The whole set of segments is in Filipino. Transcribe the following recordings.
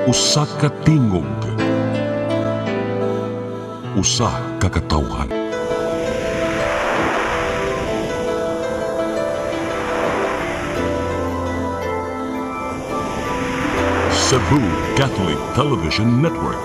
Usa ka tingog, usa ka katawhan. Cebu Catholic Television Network.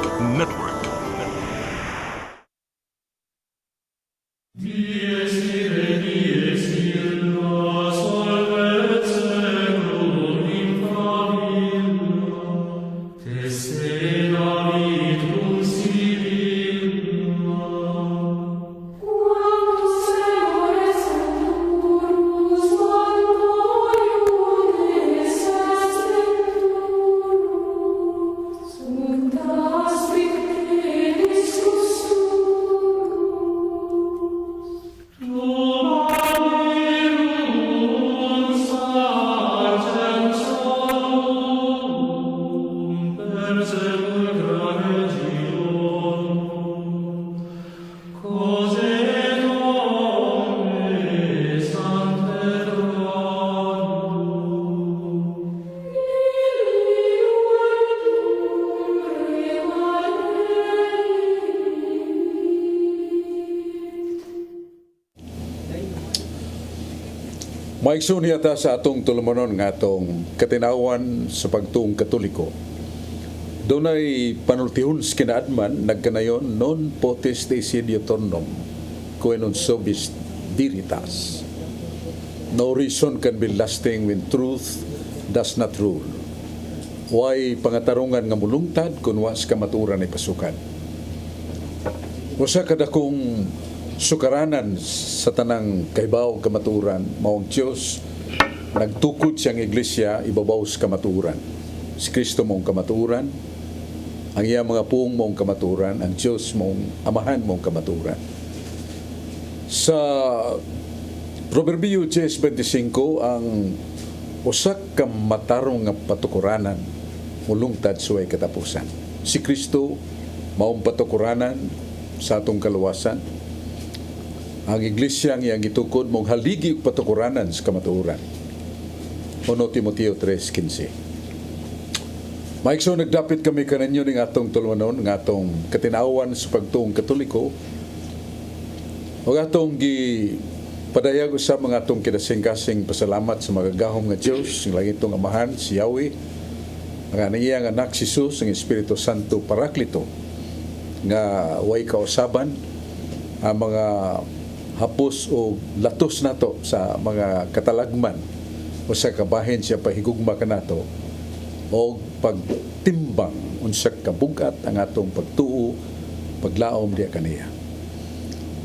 Maigsoon yata sa atong tulumanon nga atong katinawan sa pagtuong Katoliko. Dunay panultihon sa kinaadman nagkanayon non potestas deicidio turnum quae non subis diritas. No reason can be lasting when truth does not rule. Way pangatarungan nga mulungtad kun was kamaturan ay pasukan. Usa kadakong sukaranan sa tanang kaibaw kamaturan maong Diyos nagtukod siyang iglesia ibabaw sa kamaturan. Si Kristo mong kamaturan, ang iya mga puong mong kamaturan, ang Diyos mong amahan mong kamaturan. Sa Proverbio 10:25 ang usak ka matarong nga patukuranan mulungtad suway katapusan. Si Kristo maong patukuranan sa atong kaluwasan. Ang iglesia ang iyang gitukod mong haligi og patukuranan sa kamatuoran. 1 Timoteo 3:15. Maigso nagdapit kami kananyo ning atong tulumanon ng atong katinawan sa pagtuong Katoliko. O atong padayag sa mga atong kinasing-kasing pasalamat sa magagahom nga Dios, ng langitong amahan si Yahweh, ang iyang anak si Jesus, ang Espiritu Santo Paraklito nga way kausaban ang mga hapos o latos nato sa mga katalagman o sa kabahin siya pahigugma kanato o pagtimbang unsa kabugat ang atong pagtuo paglaom diya kaniya.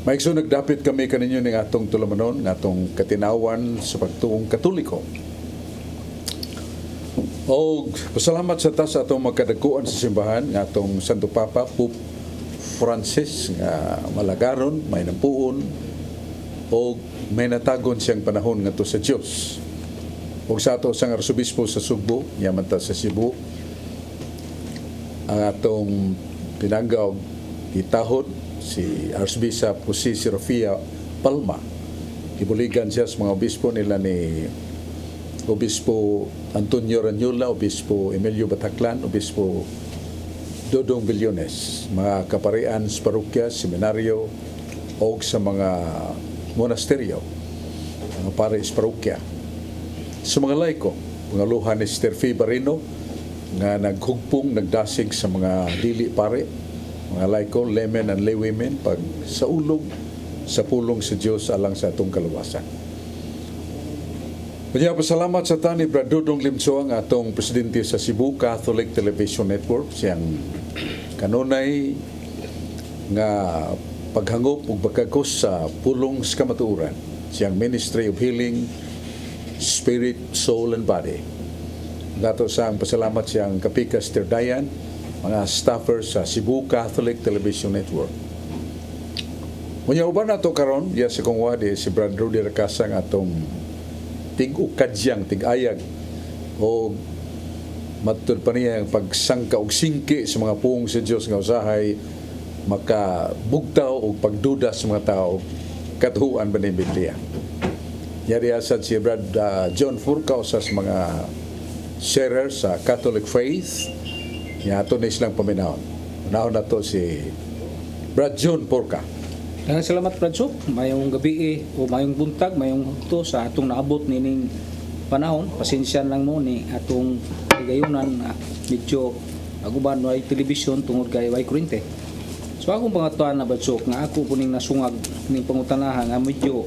Maigso nagdapit kami kaninyo ning atong tulumanon ng atong katinawan sa pagtuong Katoliko. O pasalamat sa ta sa atong magkadaguan sa simbahan ng atong Santo Papa Pope Francis nga malagaron, may nampuon o may natagon siyang panahon nga to sa Diyos. O sa ato sang arsobispo sa Sugbo, yaman ta sa Cebu, ang atong pinanggaw itahod si Archbishop Jose Serafia Palma. Ibuligan siya sa mga obispo nila ni Obispo Antonio Ranyola, Obispo Emilio Bataclan, Obispo Dodong Bilyones, mga kaparian sa parokya, seminaryo o sa mga monasteryo, mga pares parokya. Sa mga laiko, mga luhan ni Sister Fee Barino nga naghugpong, nagdasig sa mga dili pare, mga laiko, laymen and laywomen, pag sa ulog, sa pulong sa Diyos alang sa atong kaluwasan. Kanya pasalamat sa tani Brad Dodong Limsoang, atong presidente sa Cebu Catholic Television Network, siyang kanunay nga paghangop ug pagkagos sa pulong sa kamatuoran, siyang Ministry of Healing, Spirit, Soul, and Body. Dato sa ang pasalamat siyang kapika Sister Dayan, mga staffers sa Cebu Catholic Television Network. Munya uban nato karon, ya si kong wadi si Brad Rudy Racasang atong tig-ukadyang, tig-ayag o matud pa niya ang pagsangka og singki sa mga puong sa Diyos nga usahay makabugtaw o pagduda sa mga tao katuhuan ba ni Biblia. Yari asad si Brad John Furcaw sa mga sharer sa Catholic Faith Yato na silang paminahon. Unahon na to si Brad John Porca. Daghang salamat Pradso, mayong gabi o mayong buntag, mayong hugto sa atong naabot nining panahon. Pasensyan lang mo ni atong gayunan na medyo aguban way telebisyon tungod kay way kurente. So akong pangatuan na Pradso nga ako puning nasungag ning pangutanahan nga medyo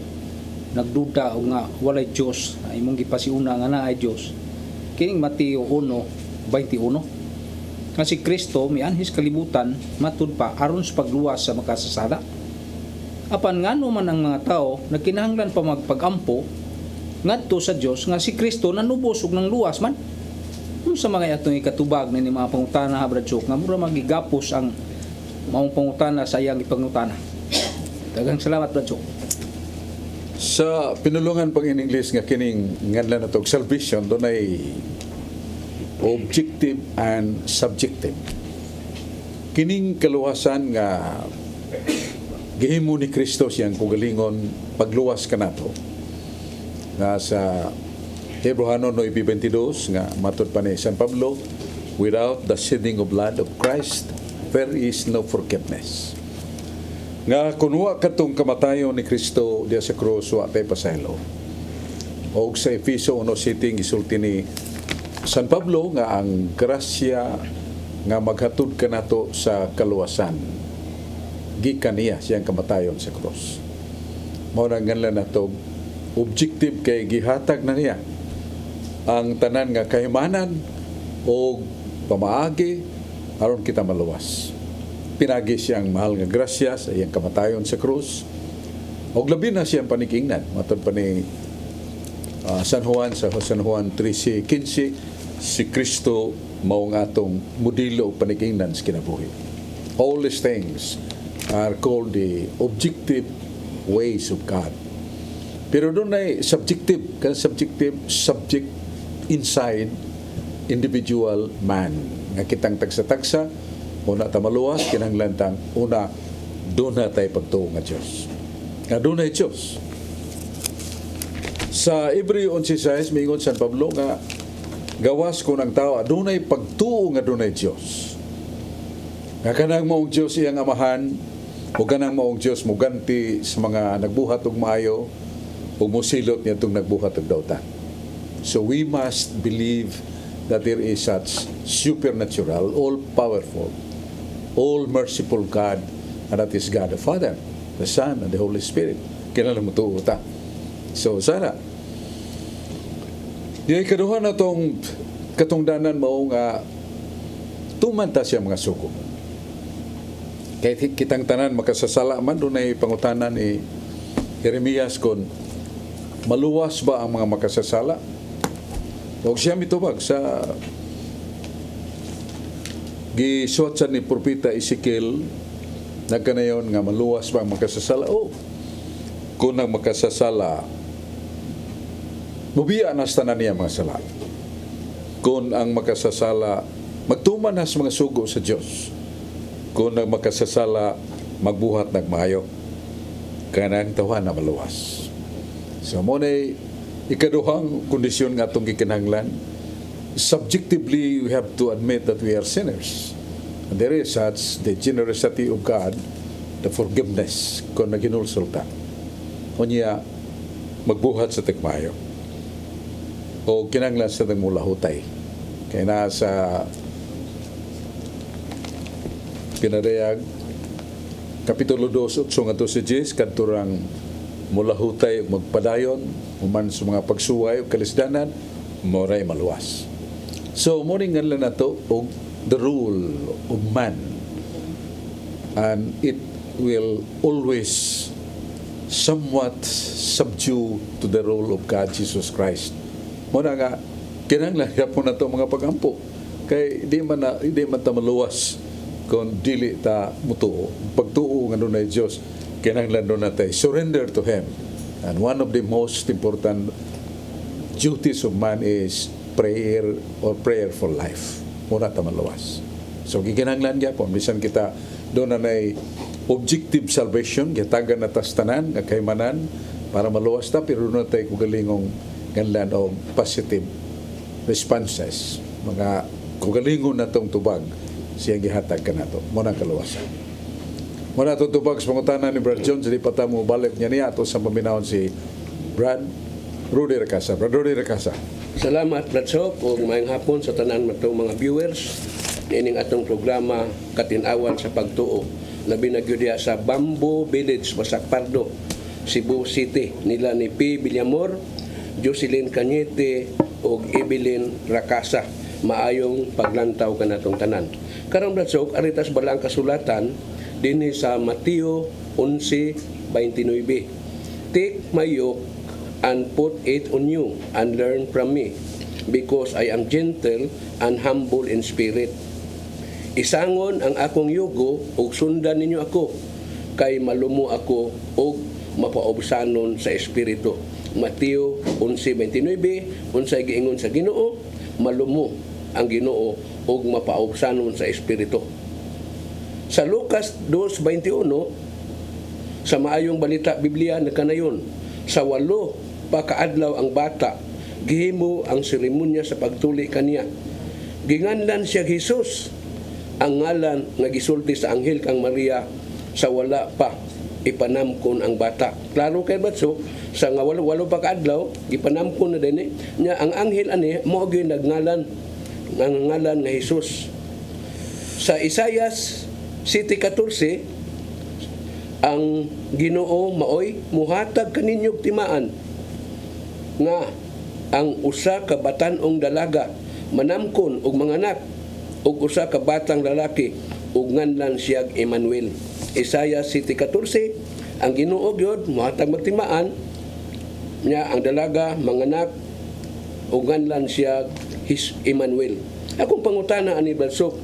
nagduda o nga walay Dios, imong gipasiuna nga naay Dios. Kining Mateo 1:21. Nga si Kristo mianhis kalibutan matud pa aron sa pagluwas sa makasasala. Apan ngano man ang mga tao nagkinahanglan pa magpagampo ngadto sa Dios nga si Kristo nanubos og nang luwas man. Sa mga atong ikatubag ni mga pangutana Bradsok nga mura magigapos ang maong pangutana sa iyang ipangutana. Daghang salamat Bradsok. Sa pinulungan pang in English nga kining nganlan na to salvation doon ay objective and subjective. Kining kaluwasan nga gihimo ni Kristo siyang kugalingon pagluwas kanato. Nga sa Hebreano 9:22 nga matud pa ni San Pablo, without the shedding of blood of Christ there is no forgiveness. Nga kunwa katong kamatayon ni Kristo diya sa krus wa tay pasaylo. Og sa Efeso 1:7 gisulti ni San Pablo nga ang grasya nga maghatod kanato sa kaluwasan gikan niya siyang kamatayon sa krus. Mao na nganlan nato objective kay gihatag na niya ang tanan nga kahimanan o pamaagi aron kita maluwas. Pinagi siyang mahal nga grasya sa iyang kamatayon sa krus. Og labi na siyang panikingnan matud pa ni San Juan sa San Juan 3:15, si Kristo mao nga atong modelo o panikingnan sa kinabuhi. All these things are called the objective ways of God. Pero doon ay subjective subject inside individual man. Nga kitang tagsa-tagsa, una ta maluwas, kinahanglan tang una doon na tayo pagtuo nga Diyos. Nga doon ay Diyos. Sa Hebreo 11:6, mingon San Pablo nga gawas ko ng tao, adunay pagtuo nga adunay Diyos. Nga kanang maong Diyos iyang amahan, o kanang maong Diyos muganti sa mga nagbuhat og maayo, o musilot niya itong nagbuhat og dautan. So we must believe that there is such supernatural, all-powerful, all-merciful God, and that is God the Father, the Son, and the Holy Spirit. Kailangan mo tuo ta. So sana di kaduha na tong katungdanan mao nga tumanta siya mga suko. Kay kitang tanan makasasala man doon ay pangutanan ni Jeremias kon maluwas ba ang mga makasasala? Og siya mitubag sa gisuot sa ni propeta Ezekiel nagkanayon nga maluwas ba ang makasasala? Kung ang makasasala mubiya na sa tanan niya mga sala. Kung ang makasasala, magtuman na sa mga sugo sa Diyos. Kung ang makasasala, magbuhat nagmayo. Kanang tawa na maluwas. So, mo na ikaduhang kondisyon nga itong gikinahanglan. Subjectively, we have to admit that we are sinners. And there is such the generosity of God, the forgiveness, kung naginulsulta. Kunya, magbuhat sa tikmayo. O kinanglan sa tang mulahutay. Kaya na sa pinarayag Kapitulo 2, nga to si Jis, kanturang mulahutay magpadayon, uman sa mga pagsuway o kalisdanan, moray maluwas. So, muning nga lang na to, the rule of man. And it will always somewhat subdue to the rule of God, Jesus Christ. Muna nga, kinahanglan po na ito mga pagampo. Kay di man ta maluwas kung dili ta mutuo. Pagtuo nga doon ay Diyos, kinahanglan doon natin surrender to Him. And one of the most important duties of man is prayer or prayerful life. Muna ta maluwas. So, gikinahanglan niya po. Bisan kita doon na objective salvation, gitagan na tastanan, kaymanan, para maluwas ta, pero doon na tayo kugalingong ganlan o positive responses. Mga kugalingon na itong tubag siya gihatag kanato mo na kaluwasan. Muna tutubag sa pangutanan ni Brad John, di pa mo balik niya niya ato sa paminahon si Brad Rudy Recasa. Brad Rudy Recasa. Salamat Brad Sok ug maayong hapon sa tanan matong mga viewers nining atong programa Katin-awan sa Pagtuo. Labi na gyud diha sa Bamboo Village, Basak Pardo, Cebu City. Nila ni P. Villamor, Jocelyn Cañete ug Evelyn Racasa. Maayong paglantaw kanatong tanan. Karong Brad Sok, aritas balang kasulatan dinhi sa Mateo 11:29. Take my yoke and put it on you and learn from me, because I am gentle and humble in spirit. Isangon ang akong yugo ug sundan ninyo ako, kay malumo ako ug mapaobsanon sa espiritu. Mateo 11:29, unsay giingon sa Ginoo, malumo ang Ginoo ug mapaobsanon sa espiritu. Sa Lucas 2:21, sa maayong balita Biblia nagkanayon, sa 8 pa kaadlaw ang bata, gihimo ang seremonya sa pagtuli kaniya. Ginganlan siya Jesus, ang ngalan nga gisulti sa anghel kang Maria, sa wala pa ipanamkon ang bata. Klaro kay Batso, sa nga 8 pa kaadlaw, ipanamkon na din niya ang anghel ani mo gyud nagngalan ng ngalan nga Jesus. Sa Isaias 7:14, ang Ginoo maoy muhatag kaninyong timaan nga ang usa ka batan-ong dalaga manamkon og manganak og usa ka batang lalaki ug nganlan siya Emmanuel. Isaiah 7:14, ang Ginoo gyud muhatag magtimaan niya ang dalaga manganak ug nganlan siya Emmanuel. Akong pangutana ani Balsok,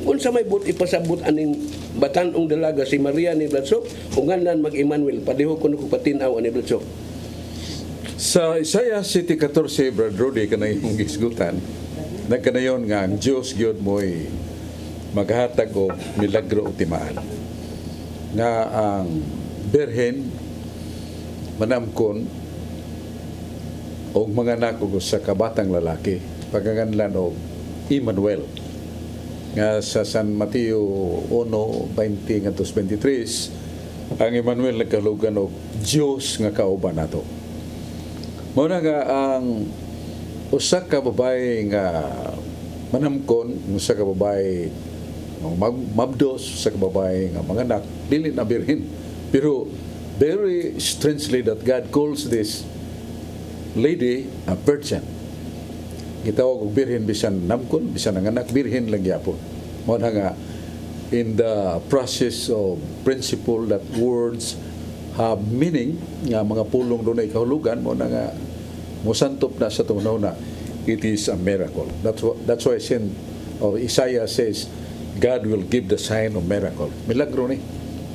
unsa may but ipasabot aning batan-ong dalaga si Maria ni Bladsok ug nganlan mag-Emmanuel? Padeho ko patin-aw ani Bladsok. Sa Isaiah 7:14, Brad Rudy, kanay mong gisgutan, nagkanayon nga ang Diyos gyud mo'y maghatag og milagro o timaan. Nga ang Birhen manamkon og manganak og sa kabatang lalaki, pagkanganlan og Emmanuel. Nga sa San Mateo 1:20 ngadto 23, ang Emmanuel nagkalugan og Dios nga kauban nato. Mao na nga ang usa ka babae nga manamkon, usa ka babae mabdos, usa ka babae nga manganak, dili na birhen. Pero very strangely that God calls this lady a virgin. Gitawag og birhen bisan namkon, bisan nanganak, birhen lang gyapon. Mao na nga in the process of principle that words have meaning, nga mga pulong doon ay kahulugan, mao na nga musantop na sa tunaw na it is a miracle. That's why Isaiah says God will give the sign of miracle. Milagro ni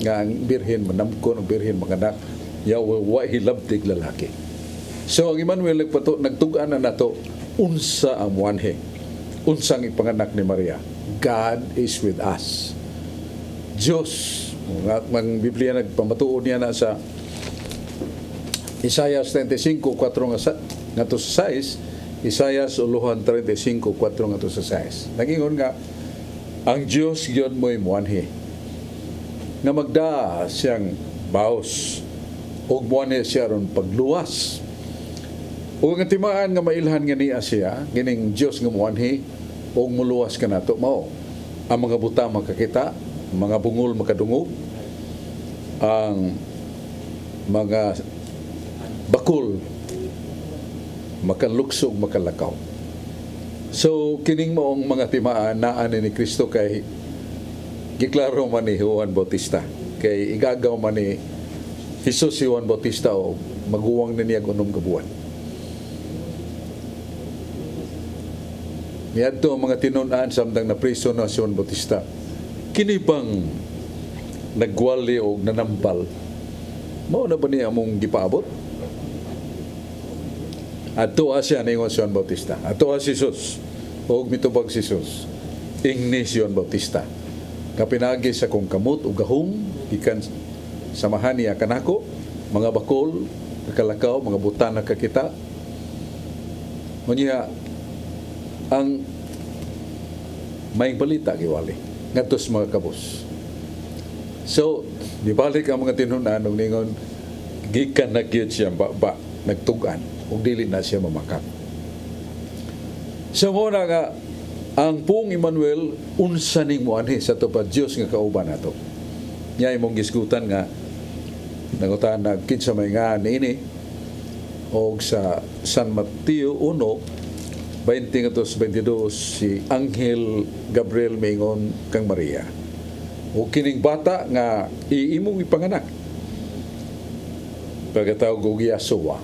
nga ang birhen manamkon, ang birhen manganak, yawa wa hilabtig lalaki. So ang Emmanuel nagtugan na nato unsa ang muanhe, unsang ipanganak ni Maria. God is with us. Diyos, ang Biblia nagpamatuod niya na sa Isaiah 35:4 ngadto sa 6, Isaiah 35:4 ngadto sa 6. Nagingon nga ang Dios gyud mo'y muanhi nga magda siyang baos ug muanhi siya ron pagluwas. O nga timaan nga mailhan nga niya siya, gining Dios nga muanhi ug muluwas kanato mao ang mga buta makakita, mga bungol makadungog, ang mga bakul makaluksog makalakaw. So kining maong mga timaan naa ni Kristo kay giklaro man ni Juan Bautista, kay igagaw man ni Jesus si Juan Bautista o maguwang na niya unom ka buwan. Niadto ang mga tinun-an samtang na priso na si Juan Bautista, kini bang nagwali o nanampal, mao na ba niya among gipaabot? Ato siya na ingon si Juan Bautista, ato si Jesus, o mitubag si Jesus, ingni si Juan Bautista, kapinagi sa kong kamot o gahom, ikan samahan niya kanako, mga bakol, kakalakaw, mga buta na kakita. Ngunit ang may balita giwali ngadto sa mga kabus. So nibalik ang mga tinunan og ningon gikan na gyud siya ba nagtugan ug dili na siya mamakak. So mo na nga ang Pong Emmanuel unsa ning moanhi sa tupad Dios nga kauban nato. Nya imong gisgutan nga nangutan na kinsa may nga niini og sa San Mateo 1:20-22 si Anghel Gabriel mingon kang Maria. O kining bata nga iimong ipanganak pagkatawag og Yahshua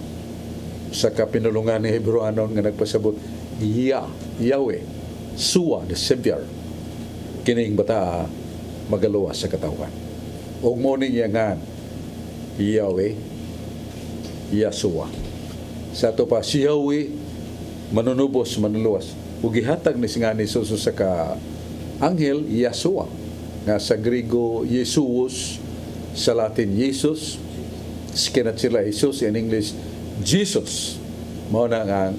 sa kapinulungan ni Hebrewanon nga nagpasabot Yahweh Suwa the Savior kining bata magaluwas sa katawan og mo ning yangan Yahweh Yahshua sa to pa si Yahweh manunubos manuluwas ug gihatag ni singa ni Jesus sa ka anghel Yahshua nga sa Griego Jesus, sa Latin Jesus, skinat sila Jesus, in English Jesus. Mao na nga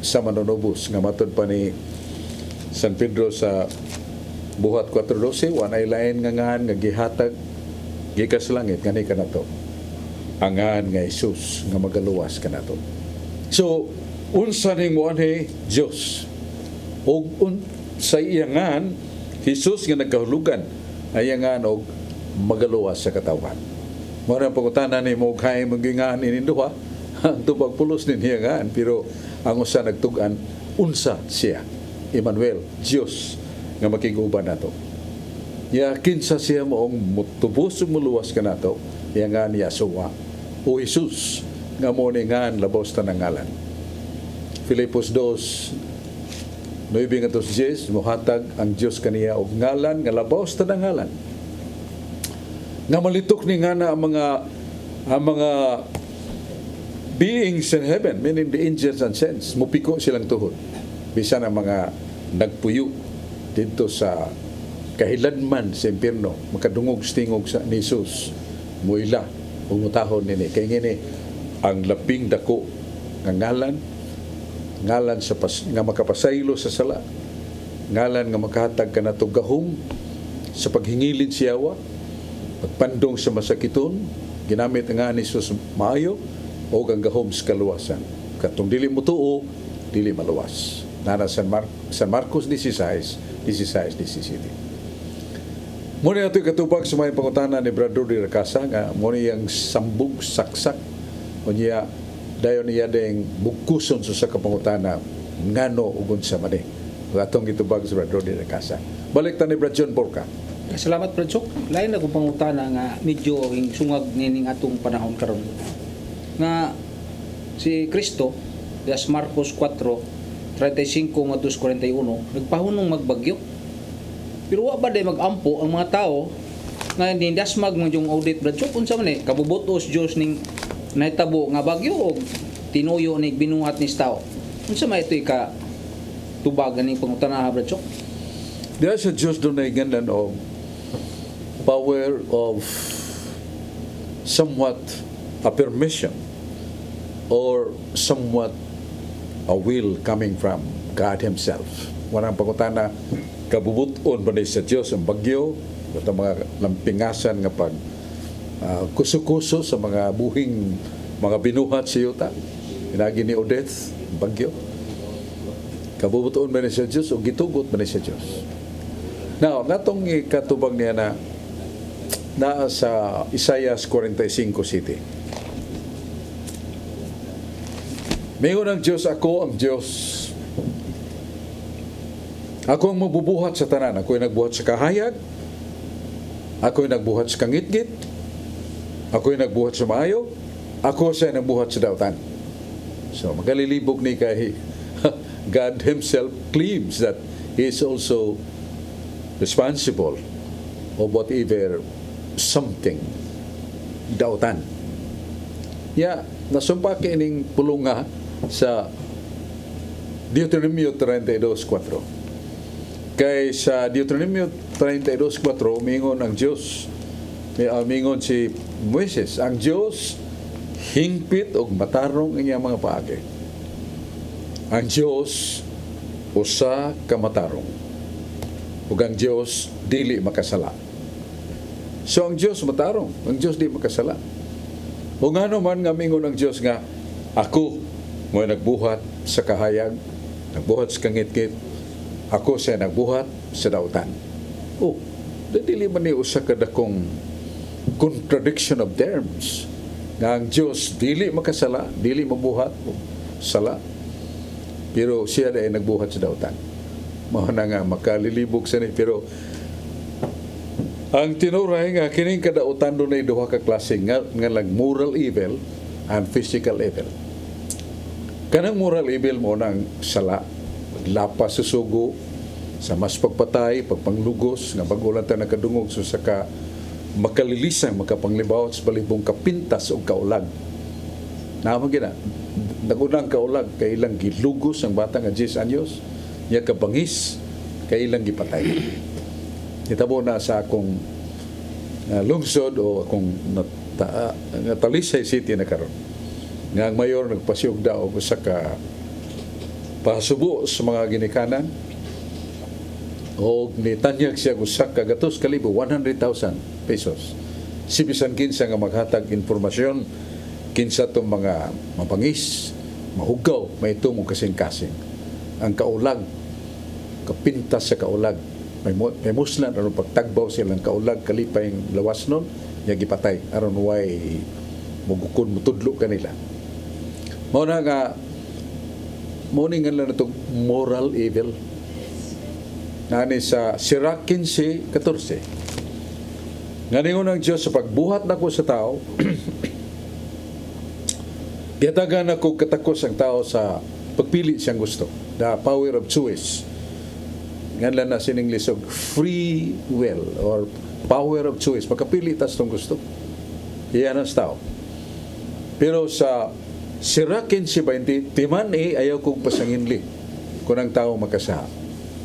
sa manunubos nga matod pa ni San Pedro sa buhat 4:12 wanay lain nga gihatag gikas langit ngani kanato ang nga Jesus nga magaluwas kanato. So unsa ning moanhi Dios og sa iyangan Jesus nga nagkahulugan ayangan og magaluwas sa katawan. Mao na pangutana ni mo kay magingaan ininduha ang tubag pulos ni hiyangan pero ang usa nagtugan unsa siya Emmanuel Dios nga makiguban nato. Ya kinsa siya moong mutubos ug muluwas kanato iyangan Yahshua o Jesus nga mo ni ngan labos ta ngalan. Filipos 2:9-10 mohatag ang Dios kaniya og ngalan nga labaw sa tanang ngalan. Nga malitok ni nga na ang mga beings in heaven, meaning the angels and saints, mupiko silang tuhod. Bisan ang mga nagpuyo dito sa kahiladman sa impierno, makadungog stingog sa ni Jesus, muila ug mutahon nini kay ngini ang labing dako nga ngalan sa nga makapasaylo sa sala, ngalan nga makahatag kanato gahom sa paghingilid siyawa, pagpandong sa masakiton, ginamit nga ni Jesus maayo o ang gahom sa kaluwasan. Katong dili mo tuo, dili maluwas. Nana San Marcos 16:17. Muna ito'y katubag sa mga pangutana ni Brother Di Racasa nga muna yung sambug saksak o niya dayon niya ding bugkuson sa kapangutana ngano ugon sa mani. Atong gitubag sa Brother Di Racasa. Balik ta ni Brother John Borca. Salamat Brad Chok. Lain na kung pangutana nga medyo yung sungag nining atong panahon karon. Nga si Kristo, das Marcos 4:35-41, nagpahunong magbagyo. Pero wa ba day magampo ang mga tao nga nindasmag man yung audit Brad Chok unsa man kabubutos Dios ning nahitabo nga bagyo o tinuyo ni binuhat ni tao. Unsa may ito'y ka tubagan ni pangutana Brad Chok? Diya sa Diyos doon ay gandan o power of somewhat a permission or somewhat a will coming from God Himself. Warang pangutana, kabubuton ba sa Diyos ang bagyo, at mga lampingasan nga pag kuso-kuso sa mga buhing mga binuhat sa yuta, pinagi ni Odette, bagyo. Kabubuton ba sa Diyos o gitugot ba sa Diyos? Now, natong ikatubag niya na sa Isaiah 45:7. Mayroon ang Diyos, ako ang Diyos. Ako ang mabubuhat sa tanan. Ako ay nagbuhat sa kahayag. Ako ay nagbuhat sa kangitgit. Ako ay nagbuhat sa maayo. Ako siya nagbuhat sa dautan. So, magalilibog ni kay God Himself claims that He is also responsible of whatever something dautan. Nasumpa kining pulunga sa Deuteronomio 32:4. Kay sa Deuteronomio 32:4 mingon ang Dios, mingon si Moises, ang Dios hingpit og matarong ang iyang mga paagi. Ang Dios usa ka matarong. ug ang Dios dili makasala. So ang Dios matarong, ang Dios di makasala. O ngano man nga mingon ang Dios nga ako mo nagbuhat sa kahayag, nagbuhat sa kangit-ngit, ako siya nagbuhat sa dautan. Oh, dili man ni usa ka dakong contradiction of terms. Nga ang Dios dili makasala, dili mabuhat o sala. Pero siya ay nagbuhat sa dautan. Mao na nga makalilibog sa ni, pero ang tinuray nga kining kadautan dunay duha ka klase nga lang moral evil and physical evil. Kanang moral evil mo nang sala, lapas sa sugo, sa mas pagpatay, pagpanglugos, nga bagulan ta nakadungog so sa ka makalilisang, makapanglibawat sa balibong kapintas o kaulag. Naman gina, nagunang kaulag, kailang gilugos ang bata nga 10 anyos, niya kabangis, kailang gipatay. Hitabo na sa akong lungsod o akong Talisay City na karon. Nga ang mayor nagpasiyog daw sa ka pasubo sa mga ginikanan o nitanyag siya usak ka gatos kalibo 100,000 pesos. Si bisan kinsa nga maghatag informasyon kinsa tong mga mapangis, mahugaw, may tumong kasing-kasing. Ang kaulag, kapintas sa kaulag, may muslan aron pagtagbaw silang kaulag kalipay ang lawas nun niya gipatay aron way mugukon mutudlo kanila. Mao na nga morning nga lang itong moral evil nani sa Sirach 15:14 nga ningon ng Diyos sa pagbuhat nako sa tao yatagan ako katakos ang tao sa pagpili siyang gusto, the power of choice. Nga na sining lisog free will or power of choice, makapili tas tong gusto iyan ang tao. Pero sa Sirach 15:20 timan ayaw kong pasanginli kung ang tao makasa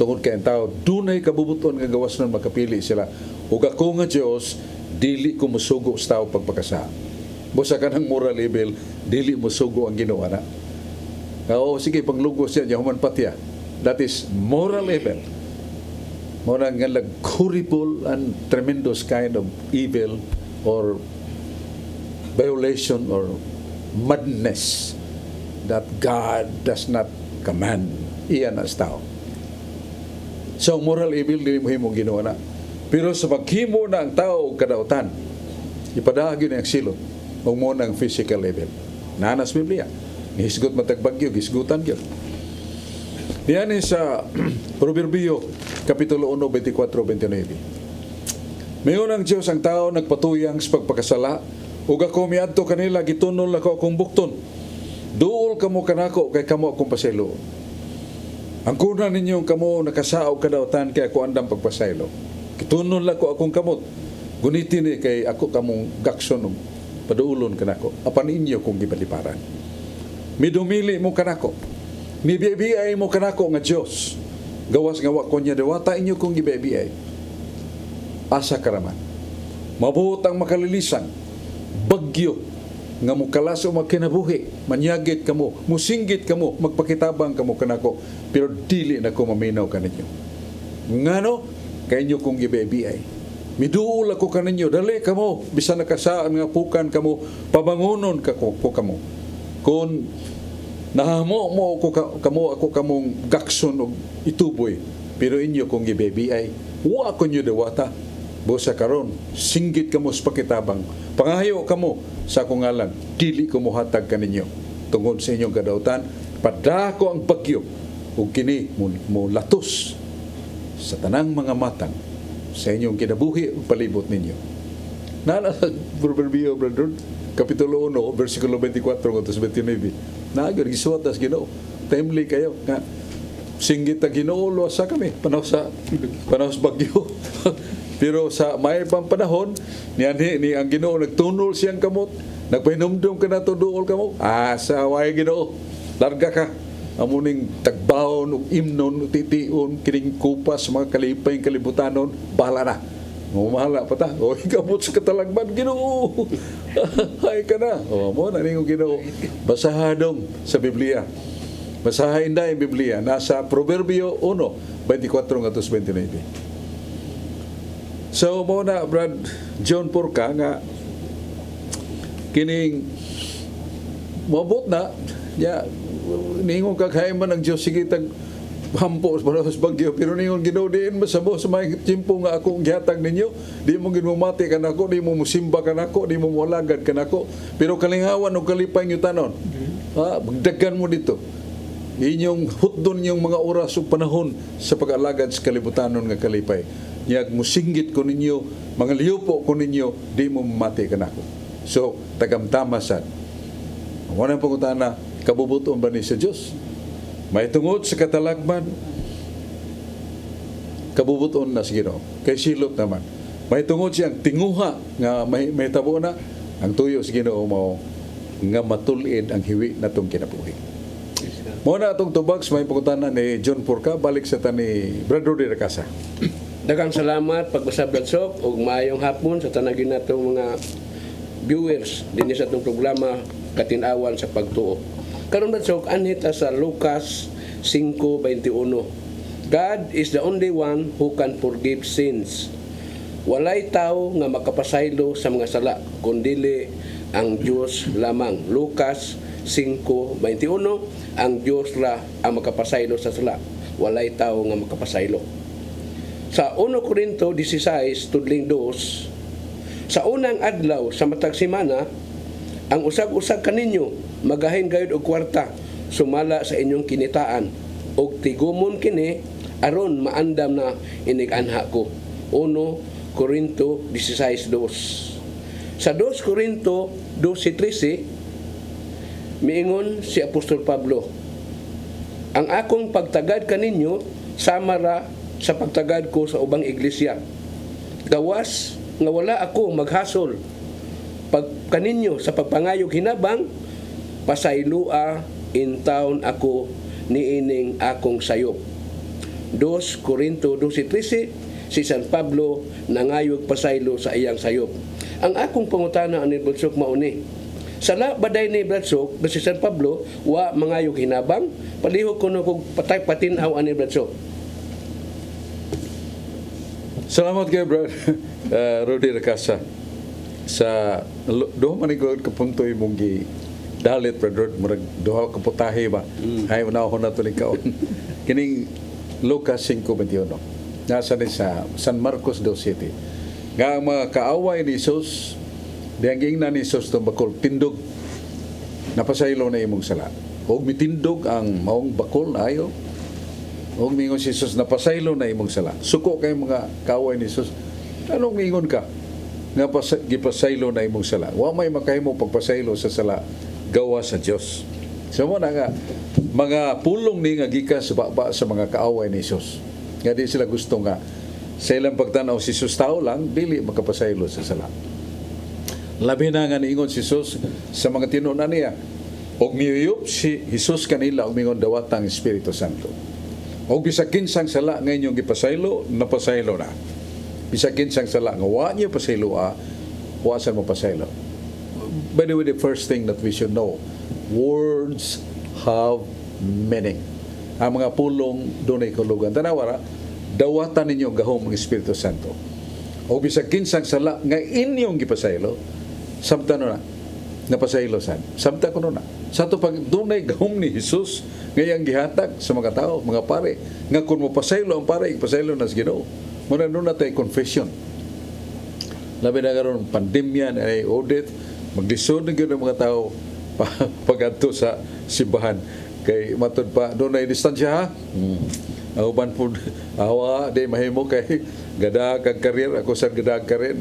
tungod kay ang tao dunay kabubuton nga gawas nun makapili sila ug ako nga Dios dili ko musugo sa tao pagpakasa. Busa ka ng moral evil dili musugo ang Ginoo na. Sige panglugos siya human patya, that is moral evil. Muna nga horrible and tremendous kind of evil or violation or madness that God does not command. Iyan as tao. So moral evil dili mo himo ginawa na. Pero sa paghimo na ang tao og kadautan, ipadagi na ang silot o mo ng physical evil. Nanas Biblia. Hisgot matagbagyo, hisgutan gyud. Diyan sa Proverbio Kapitulo 1, 24-29. Mayon ang Diyos ang tao nagpatuyang sa pagpakasala ug ako miadto kanila gitunol ako akong bukton. Duol kamo kanako kay kamo akong pasaylo. Ang kuna ninyong kamo nakasaog kadautan kay ako andam pagpasaylo. Gitunol ako akong kamot. Gunitin ni kay ako kamong gakson ug paduulon kanako. Apan inyo kong gipaliparan. Midumili mo kanako. Mibibiyay mo kanako nga Diyos. Gawas nga wa ko niya dewata inyo kong gibibiyay. Asa karaman. Mabuot ang makalilisan. Bagyo nga mukalas o magkinabuhi. Manyagit kamo. Musinggit kamo. Magpakitabang kamo kanako. Pero dili na ko maminaw kaninyo. Ngano? Kainyo kong gibibiyay. Miduol ako kaninyo. Dali kamo. Bisan nakasaan nga pukan kamo. Pabangunon ko kamo. Kung nahamo mo ako kamong gakson o ituboy, pero inyo kong gibibiyay, wa ko nyo dewata. Busa karon, singgit kamo sa pakitabang, pangayo kamo sa akong ngalan, dili ko mohatag kaninyo. Tungod sa inyong kadautan, padako ang bagyo, ug kini mo latos sa tanang mga matang sa inyong kinabuhi ug palibot ninyo. Nana sa Proverbio, brother, Kapitulo 1, versikulo 24-29. Naagad, gisuot as Ginoo. Timely kayo. Nga, singgit na Ginoo, luwasa kami. Panahon sa bagyo. Pero sa may pang panahon, ni ang Ginoo nagtunol siyang kamot. Nagpahinumdum ka na to duol kamo. Sa way Ginoo. Larga ka. Amuning tagbawon, imnon, titiun, kining kupas, mga kalipay, kalibutanon, bahala na. Mahala pa ta. O, ikamot sa katalagban, Ginoo. Ay ka na. O, mo na ningong Ginoo. Basahadong sa Biblia. Basahin na yung Biblia. Nasa Proverbio 1, 24-29. So mo na Brad John Porca nga kining mabot na ya ningon kaghay man ang Dios sige tag hampo sa bagyo pero ningon Ginoo diin masabo sa may timpo nga akong gihatag ninyo di mo ginumati kanako di mo musimba kanako di mo walagad kanako pero kalingawan og kalipay niyo tanon magdagan mo dito inyong hutdon yung mga oras ug panahon sa pag-alagad sa kalibutanon nga kalipay yag musinggit ko ninyo mga liyupo ko ninyo di mo mamati kanako so tagamtama sad wala pangutana kabubuton ba ni sa Dios may tungod sa katalagman kabubuton na sa Ginoo kay silot naman may tungod siyang tinguha nga may tabo na ang tuyo sa Ginoo mao nga matulid ang hiwi natong kinabuhi mo na atong tubags may pangutana ni John Porca balik sa tani Brad Rudy Recasa. Daghang salamat pagbasa Bradsok ug maayong hapon sa tanagin natong mga viewers dinhi sa atong programa Katin-awan sa Pagtuo. Karon Bradsok anhit sa Lucas 5:21. God is the only one who can forgive sins. Walay tao nga makapasaylo sa mga sala kundili ang Dios lamang. Lucas 5:21 ang Dios ra ang makapasaylo sa sala. Walay tao nga makapasaylo. Sa 1 Corinto 16, tudling 2, sa unang adlaw sa matag semana, ang usag-usag kaninyo magahin gayud og kwarta sumala sa inyong kinitaan og tigumon kini aron maandam na inig-anha ko. 1 Corinto 16:2. Sa 2 Corinto 12:13 miingon si Apostol Pablo, ang akong pagtagad kaninyo sama ra sa pagtagad ko sa ubang iglesia. Gawas nga wala ako maghasol pag kaninyo sa pagpangayog hinabang pasaylua in town ako niining akong sayop. 2 Corinto 12:13 si San Pablo nangayog pasaylo sa iyang sayop. Ang akong pangutana ani Bradsok mauni. Sala baday ni Bradsok si San Pablo wa mangayog hinabang palihog kuno kog patay patinaw ani Bradsok. Salamat kay Brad Rudy Recasa sa duha man igod ka punto imong gi dalit Brad Rod murag duha ka putahe ba hay unahon nato ni kaon kining Lucas 5:21 nasa ni sa San Marcos 2:7 nga mga kaaway ni Jesus dianging na ni Jesus tong bakol tindog napasaylo na imong sala og mitindog ang maong bakol ayo og mingon si Jesus napasaylo na imong sala suko kay mga kaaway ni Jesus anong mingon ka nga gipasaylo na imong sala wa may makahimo pagpasaylo sa sala gawa sa Dios so mo na nga mga pulong ni nga gikas sa baba sa mga kaaway ni Jesus nga di sila gusto nga sa ilang pagtanaw si Jesus tao lang dili makapasaylo sa sala labi na nga niingon si Jesus sa mga tinunan niya og miyuyop si Jesus kanila og mingon dawatang Espiritu Santo o bisag kinsang sala nga inyong gipasaylo napasaylo na bisag kinsang sala nga wa niyo pasaylo wasan mo pasaylo. By the way, the first thing that we should know, words have meaning. Ang mga pulong dunay kahulugan tanawara dawatan ninyo gahom ang Espiritu Santo o bisag kinsang sala nga inyong gipasaylo samtano na napasaylo san samta kuno na sa to pag dunay gahom ni Jesus ngayang gihatag sa mga tao mga pare nga kun mo pasaylo ang pare ipasaylo na sa Ginoo mo na nun natay confession labi na karon pandemya ay audit maglisod na gyud ang mga tao pagadto sa simbahan kay matud pa dunay distansya ha ang uban po awa di mahimo kay gada kag career ako sa gada career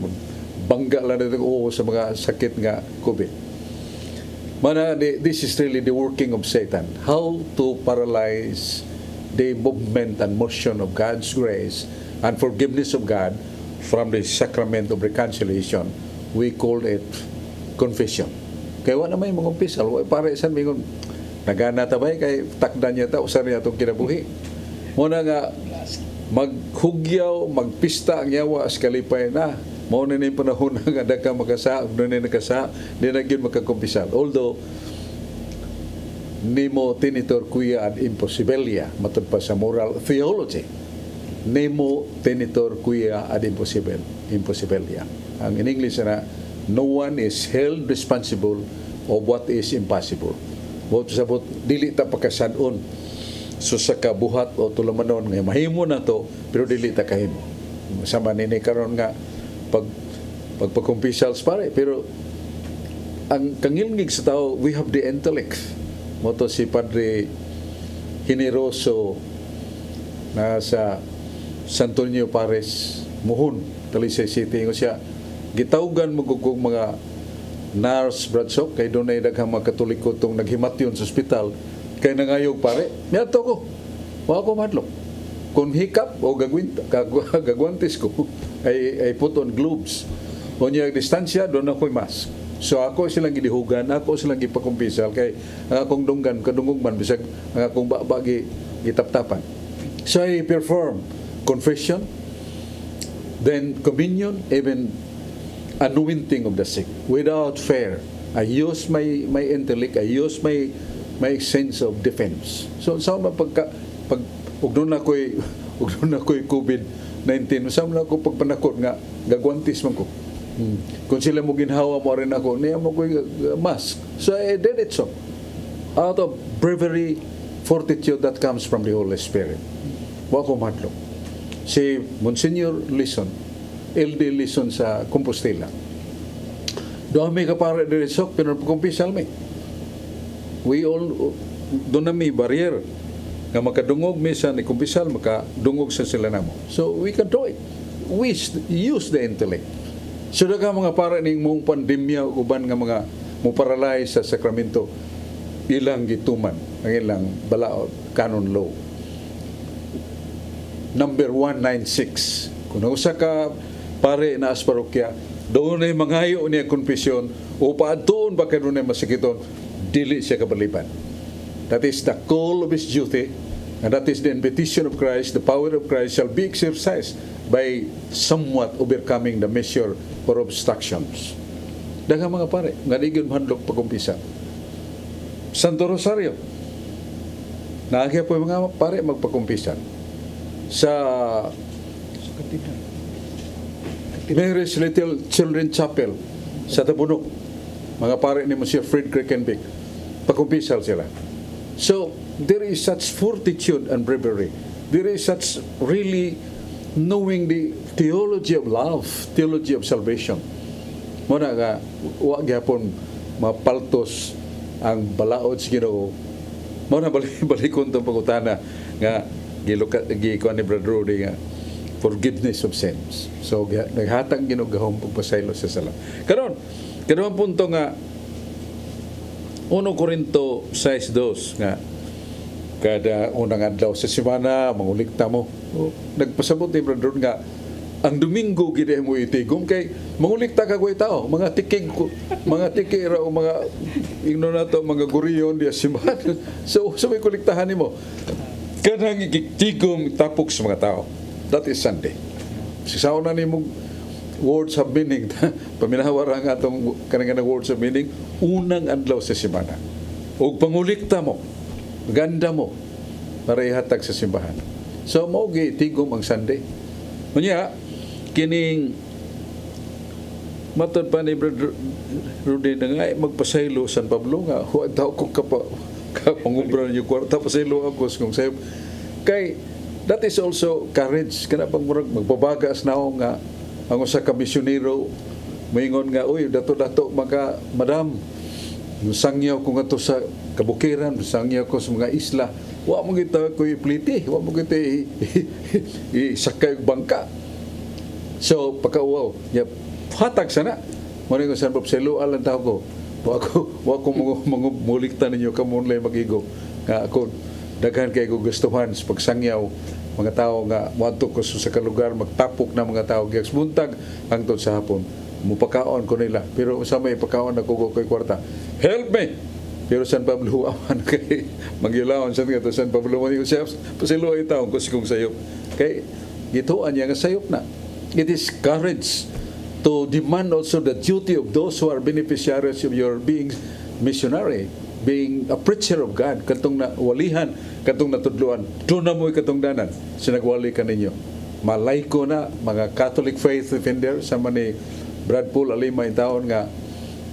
bangga lang nito sa mga sakit nga COVID. Mana, this is really the working of Satan. How to paralyze the movement and motion of God's grace and forgiveness of God from the sacrament of reconciliation. We call it confession. Kaya wala may mga umpisal. Para isan may nagana tabay kay takdan niya ta usan niya itong kinabuhi. Muna nga maghugyaw, magpista ang yawa as kalipay na. Mao na ni panahon nga dagka makasa, no ni nakasa, di na gyud makakumpisal. Although nimo tinitor kuya ad impossibilia matud pa sa moral theology. nemo tenitor quia ad impossibilia. Ang in English na, no one is held responsible of what is impossible. Mo sabot dili ta pakasadon so sa kabuhat o tulamanon nga mahimo na to pero dili ta kahimo. Sama nini karon nga pagpakumpisals pare pero ang kangilngig sa tao, we have the intellect. Mo to si Padre Generoso na sa Santo Niño Pares Muhon, Talisay City ngo siya gitawgan mo kung mga nurse Bradshaw kay doon ay daghang mga Katoliko tong naghimatyon sa ospital kay nangayog pare miadto ko wa ko madlok kung hikap o gagwantes ko ay put on gloves o niya distansya doon ako'y mask so ako silang gidihugan ako silang gipakumpisal kay ang akong dunggan kadungogman bisag ang akong bagi gitaptapan so I perform confession then communion even anointing of the sick without fear. I use my intellect, I use my sense of defense. So sa pag ug doon ako'y COVID-19, sa man ako pagpanakot nga gagwantis man ko. Kung sila mo ginhawa mo rin ako, niya mo ko'y mask. So I did it so. Out of bravery, fortitude that comes from the Holy Spirit. Wa ko madlok. Si Monsignor Lison, LD Lison sa Compostela. Doon may kapara diresok, pero kumpisal may. We all, doon na may barrier nga makadungog misa ni kumpisal, makadungog sa sila namo. So we can do it. We use the intellect. So daga mga para ning mong pandemya, uban nga mga muparalay sa Sacramento, ilang gituman, ang ilang balaod, canon law. Number 196. Kung usa ka pare na as parokya, doon ay mangayo niya konfesyon o paadtoon ba kayo na masikiton, dili siya kabaliban. That is the call of his duty and that is the invitation of Christ. The power of Christ shall be exercised by somewhat overcoming the measure or obstructions. Daghang mga pare, nga digyon mahadlok pagkumpisa. Santo Rosario, naagya po yung mga pare magpakumpisan. Sa Mary's Little Children Chapel sa Tabunok, mga pare ni Monsieur Fred Kreckenbeck, pagkumpisal sila. So, there is such fortitude and bravery. There is such really knowing the theology of love, theology of salvation. Muna nga, huwag yapon mapaltos ang balaod sa Ginoo. Muna balikon itong pagutana nga gikuan ni Brother Rudy nga forgiveness of sins. So, naghatang ginugahong pagpasaylo sa sala. Karon ang punto nga 1 Corinto 6:2 nga kada unang adlaw sa semana mangulikta mo. Nagpasabot ni Brother nga ang Domingo gid mo itigom kay mangulikta ka koy tao, mga tiki ra o mga igno na to mga guriyon diya simbahan. So may kuliktahan nimo. Kanang itigom tapok sa mga tao. That is Sunday. Sisaw na ni mong words of meaning. Paminahawara nga itong kanang words of meaning, unang adlaw sa simana. O pangulikta mo, ganda mo, para ihatag sa simbahan. So, maugi, tigom ang Sunday. Kunya, kining matod pa ni Brother Rudy na nga, magpasaylo San Pablo nga, huwag daw kong kapangubra niyo kwarta, pasaylo ako kung sayo. Kay, that is also courage. Kana pang murag magbabagas na ako nga ang usa ka misyonero moingon nga uy dato maka madam sangyaw ko nga to sa kabukiran, sangyaw ko sa mga isla. Wa mo kita ko ipliti, wa mo kita isakay og bangka. So pagka-wow, hatag sana. Muna ko San Pablo alang tao ko. Wa ko mulikta ninyo kamon lay magigo. Nga ako daghan kay ko gustuhan sa pagsangyaw mga tao nga moadto ko sa kalugar magtapok na mga tao gyud buntag hangtod sa hapon mupakaon ko nila pero sa may pakaon ako kay kwarta help me pero San Pablo aman kay magyulaon sa nga San Pablo man Joseph pasilo ay taon ko sikong sayop kay gituan niya nga sayop na it is courage to demand also the duty of those who are beneficiaries of your being missionary being a preacher of God, katong na walihan, katong natudluan, doon na mo'y katong danan, sinagwali ka ninyo. Malay ko na, mga Catholic faith defender, sama ni Brad Paul, alima yung taon nga,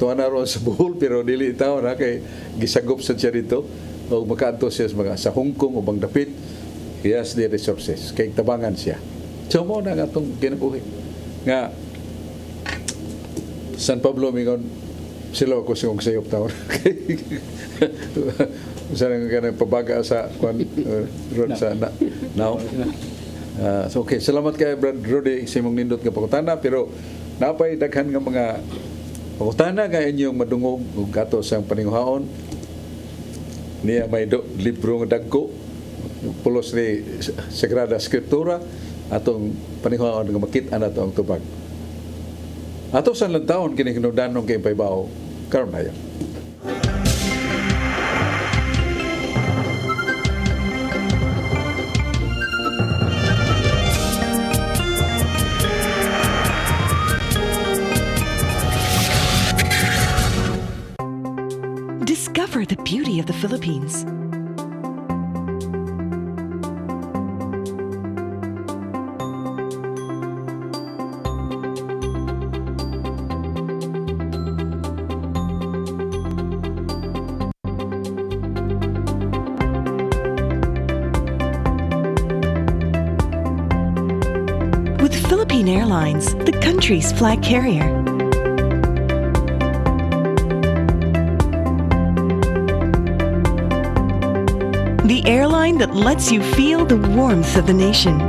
tuwa na ron sa Bohol, pero dili taon na, kay gisagop sa siya dito, o makaanto siya sa Hong Kong, o bang dapit, he has the resources, kay tabangan siya. So mo na nga itong kinabuhi. Nga, San Pablo, mingon, sila ako siyong sayop taon. Saan nga pabaga sa sa now. So okay, salamat kay Brad Rudy sa imong nindot nga pangutana, pero napay daghan nga mga pangutana nga inyong madungog ug ato sa paninguhaon. Niya may libro nga dagko pulos ni Sagrada Escritura atong paninguhaon nga makit-an nato ang tubag. Ato sa lantawon kini hinungdanon kay paybaw karon ayo. Discover the beauty of the Philippines. With Philippine Airlines, the country's flag carrier. The airline that lets you feel the warmth of the nation.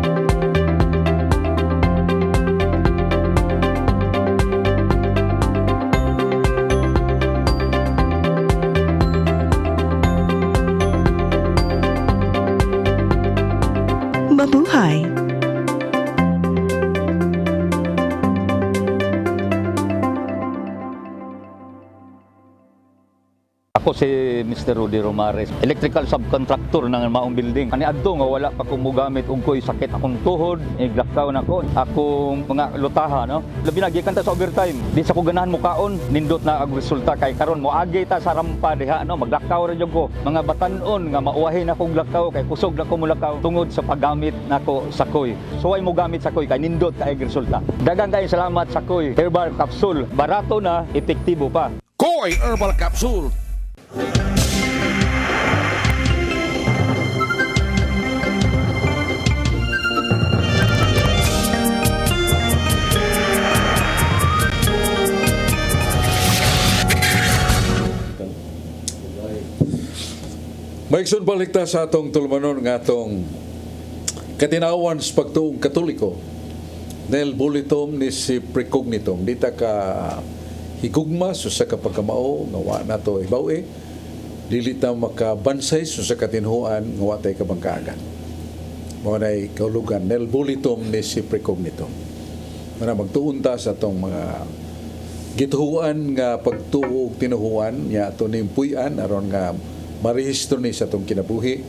Mabuhay! Ako si Mr. Rudy Romares, electrical subcontractor ng maong building. Ani adto nga wala pa ko mogamit og ko'y sakit akong tuhod, iglakaw na ko. Akong mga lutaha, no? Labi na gikan ta sa overtime. Di sa ko ganahan mo kaon, nindot na ang resulta kay karon mo agi ta sa rampa diha, no? Maglakaw ra jud ko. Mga batan-on nga mauwahin ako og lakaw kay kusog na ko mulakaw tungod sa paggamit nako sa koy. So ay mo gamit sa koy kay nindot kay resulta. Daghang kay salamat sa koy. Herbal capsule, barato na, epektibo pa. Koy Herbal Capsule. Maigsoon balik ta sa atong tulumanon nga atong katinawan sa pagtuong Katoliko. Nel bulitom ni si precognitum. Dita ka higugma so sa kapagkamao nga wa nato ibawi. Dili ta makabansay so sa katinhuan nga wa tay kabangkaagan. Mao nay kaulugan nel bulitom ni si precognitum. Mana magtuon ta sa atong mga gituhuan nga pagtuo og tinuhuan nya ato ning puy-an aron nga marehistro ni sa itong kinabuhi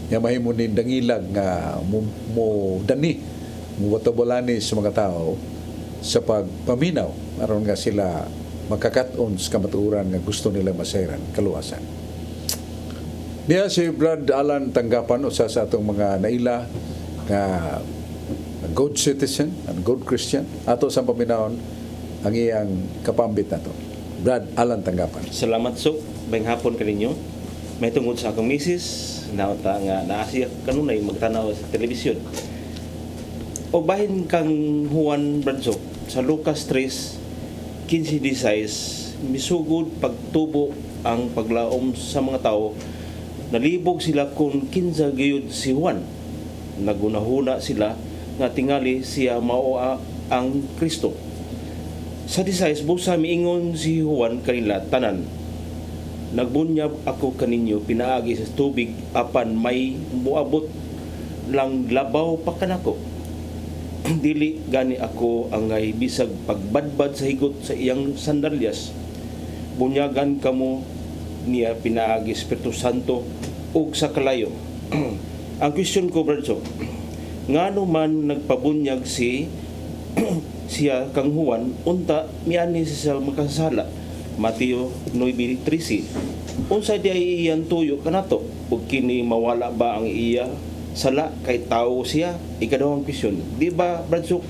nga mahimo ni dangilag nga mo dani mo watabolani sa mga tao sa pagpaminaw aron nga sila makakaton sa kamatuoran nga gusto nila masayran kaluwasan. Niya si Brad Alan Tanggapan usa sa atong mga naila nga good citizen and good Christian ato sa paminawon ang iyang kapambit nato. Brad Alan Tanggapan. Salamat so, bayang hapon kaninyo. May tungod sa akong misis, nauta nga naasiya kanunay magtanaw sa telebisyon. O bahin kang Juan Bradsok, sa Lucas 3, 15-16, misugod pagtubo ang paglaom sa mga tao, nalibog sila kung kinsa gayud si Juan. Nagunahuna sila nga tingali siya mao ang Kristo. Sa 16, busa miingon si Juan kanila tanan, nagbunyag ako kaninyo pinaagi sa tubig apan may muabot lang labaw pa kanako. Dili gani ako angay bisag pagbadbad sa higot sa iyang sandalyas. Bunyagan kamo niya pinaagi Espiritu Santo ug sa kalayo. Ang question ko, Bradsok, ngano man nagpabunyag siya kang Juan unta miani siya makasala Mateo 9:13. Unsa di ay iyang tuyo kanato? Ug kini mawala ba ang iya sala kay tawo siya? Ikadawang question. Di ba Bradsuk,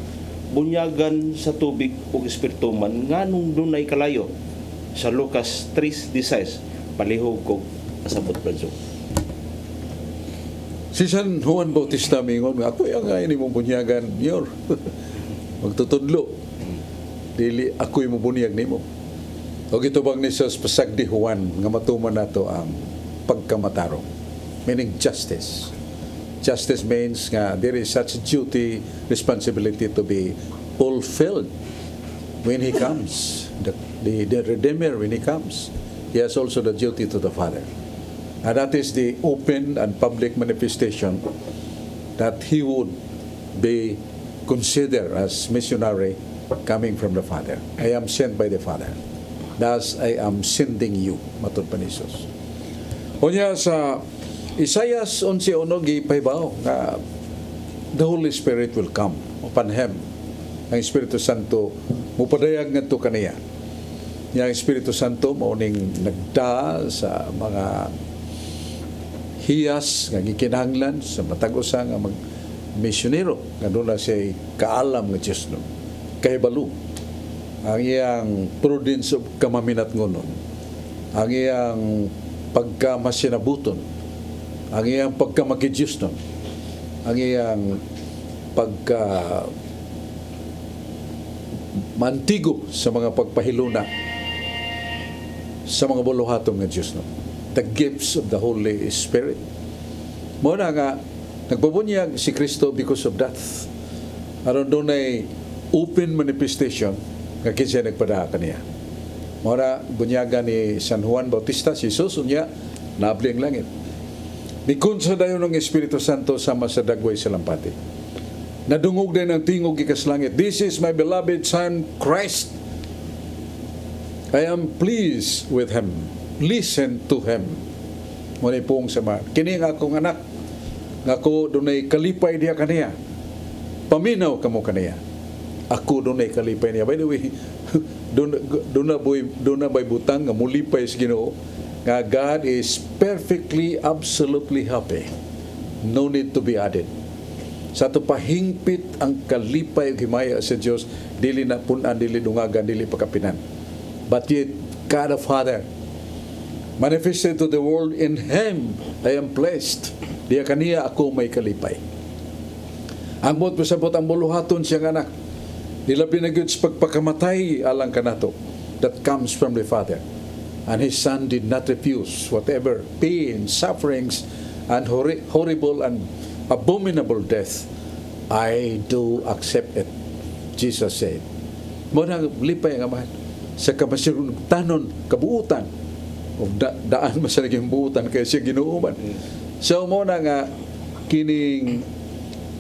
bunyagan sa tubig ug espiritu man nganong dunay kalayo? Sa Lucas 3:16 palihog kog pasabot Bradsuk. Si San Juan Bautista mingon nga ako yung nga ini mong bunyagan yor. Magtutudlo. Dili ako yung bunyag nimo. O ito bang ni sa pasagdi Juan nga matuman nato ang pagkamatarong. Meaning justice. Justice means nga there is such duty, responsibility to be fulfilled when He comes. The Redeemer, when He comes, He has also the duty to the Father. And that is the open and public manifestation that He would be considered as missionary coming from the Father. I am sent by the Father. Thus, I am sending you, matod pa ni Jesus. Unya sa Isaiah 11:1 gipaybaw nga the Holy Spirit will come upon him. Ang Espiritu Santo mupadayag ngadto kaniya. Yang Espiritu Santo mao ning nagda sa mga hiyas nga gikinahanglan sa matag usa nga mag-misyonero nga doon na siya kaalam nga Diyos no. Kahibalo ang iyang prudence of kamaminat ngonon, ang iyang pagkamasinabuton, ang iyang pagkamakidiyos nun, ang iyang pagka mantigo sa mga pagpahiluna sa mga buluhatong nga Diyos no. The gifts of the Holy Spirit. Muna nga nagbabunyag si Kristo because of that. Aron doon ay open manifestation nga kinsa nagpada kaniya. Muna bunyagan ni San Juan Bautista si Jesus unya naabli ang langit. Mikun sa dayon ng Espiritu Santo sama sa dagway sa lampati. Nadungog din ang tingog gikas langit. This is my beloved Son, Christ. I am pleased with Him. Listen to Him. Muna pong sama. Kini nga akong anak. Nga ko dunay kalipay diya kaniya. Paminaw kamo kaniya. Ako dunay kalipay niya. By the way, doon na bay butang nga mulipay sa Ginoo. Nga God is perfectly, absolutely happy. No need to be added. Sa ito pahingpit ang kalipay himaya sa Diyos, dili na punan, dili dungagan, dili pagkapinan. But yet, God the Father manifested to the world, in Him I am blessed. Diya kaniya ako may kalipay. Ang buot pasabot ang buluhaton siyang anak. Nilabi na gyud sa pagpakamatay alang kanato that comes from the Father. And His Son did not refuse whatever pain, sufferings, and horrible and abominable death. I do accept it, Jesus said. Muna lipay ang amahan sa kamasirutanon, kabuutan, o daan masaliging buutan kaya siya ginuuman. So muna nga kining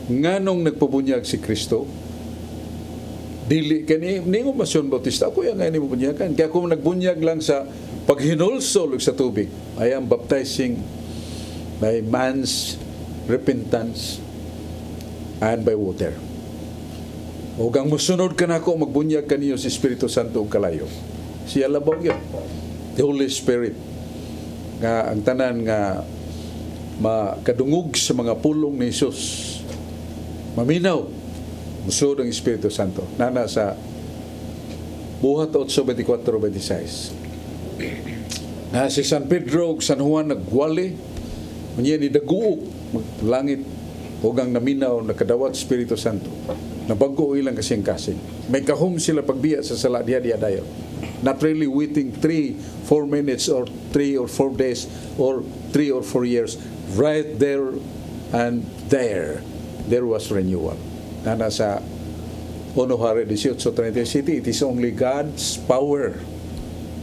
nganong nagpabunyag si Kristo, dili kani ningo Masyon Bautista ako yang nga ni mabunyagan kaya kung nagbunyag lang sa paghinulsol sa tubig, I am baptizing by man's repentance and by water. O gang musunod ka na ako, magbunyag kaniyo si Espiritu Santo og kalayo. Siya labaw yun. The Holy Spirit. Nga ang tanan nga makadungog sa mga pulong ni Jesus. Maminaw. Musod ang Espiritu Santo. Nana sa Buhat 8:24-26. Na si San Pedro ug San Juan nagwali. Unya ni daguog maglangit ug ang naminaw nakadawat Espiritu Santo. Nabago ilang kasing-kasing. May kahom sila pagbiya sa sala diya dayon. Not really waiting 3-4 minutes or 3 or 4 days or 3 or 4 years. Right there and there was renewal. Na nasa 1:18-37, it is only God's power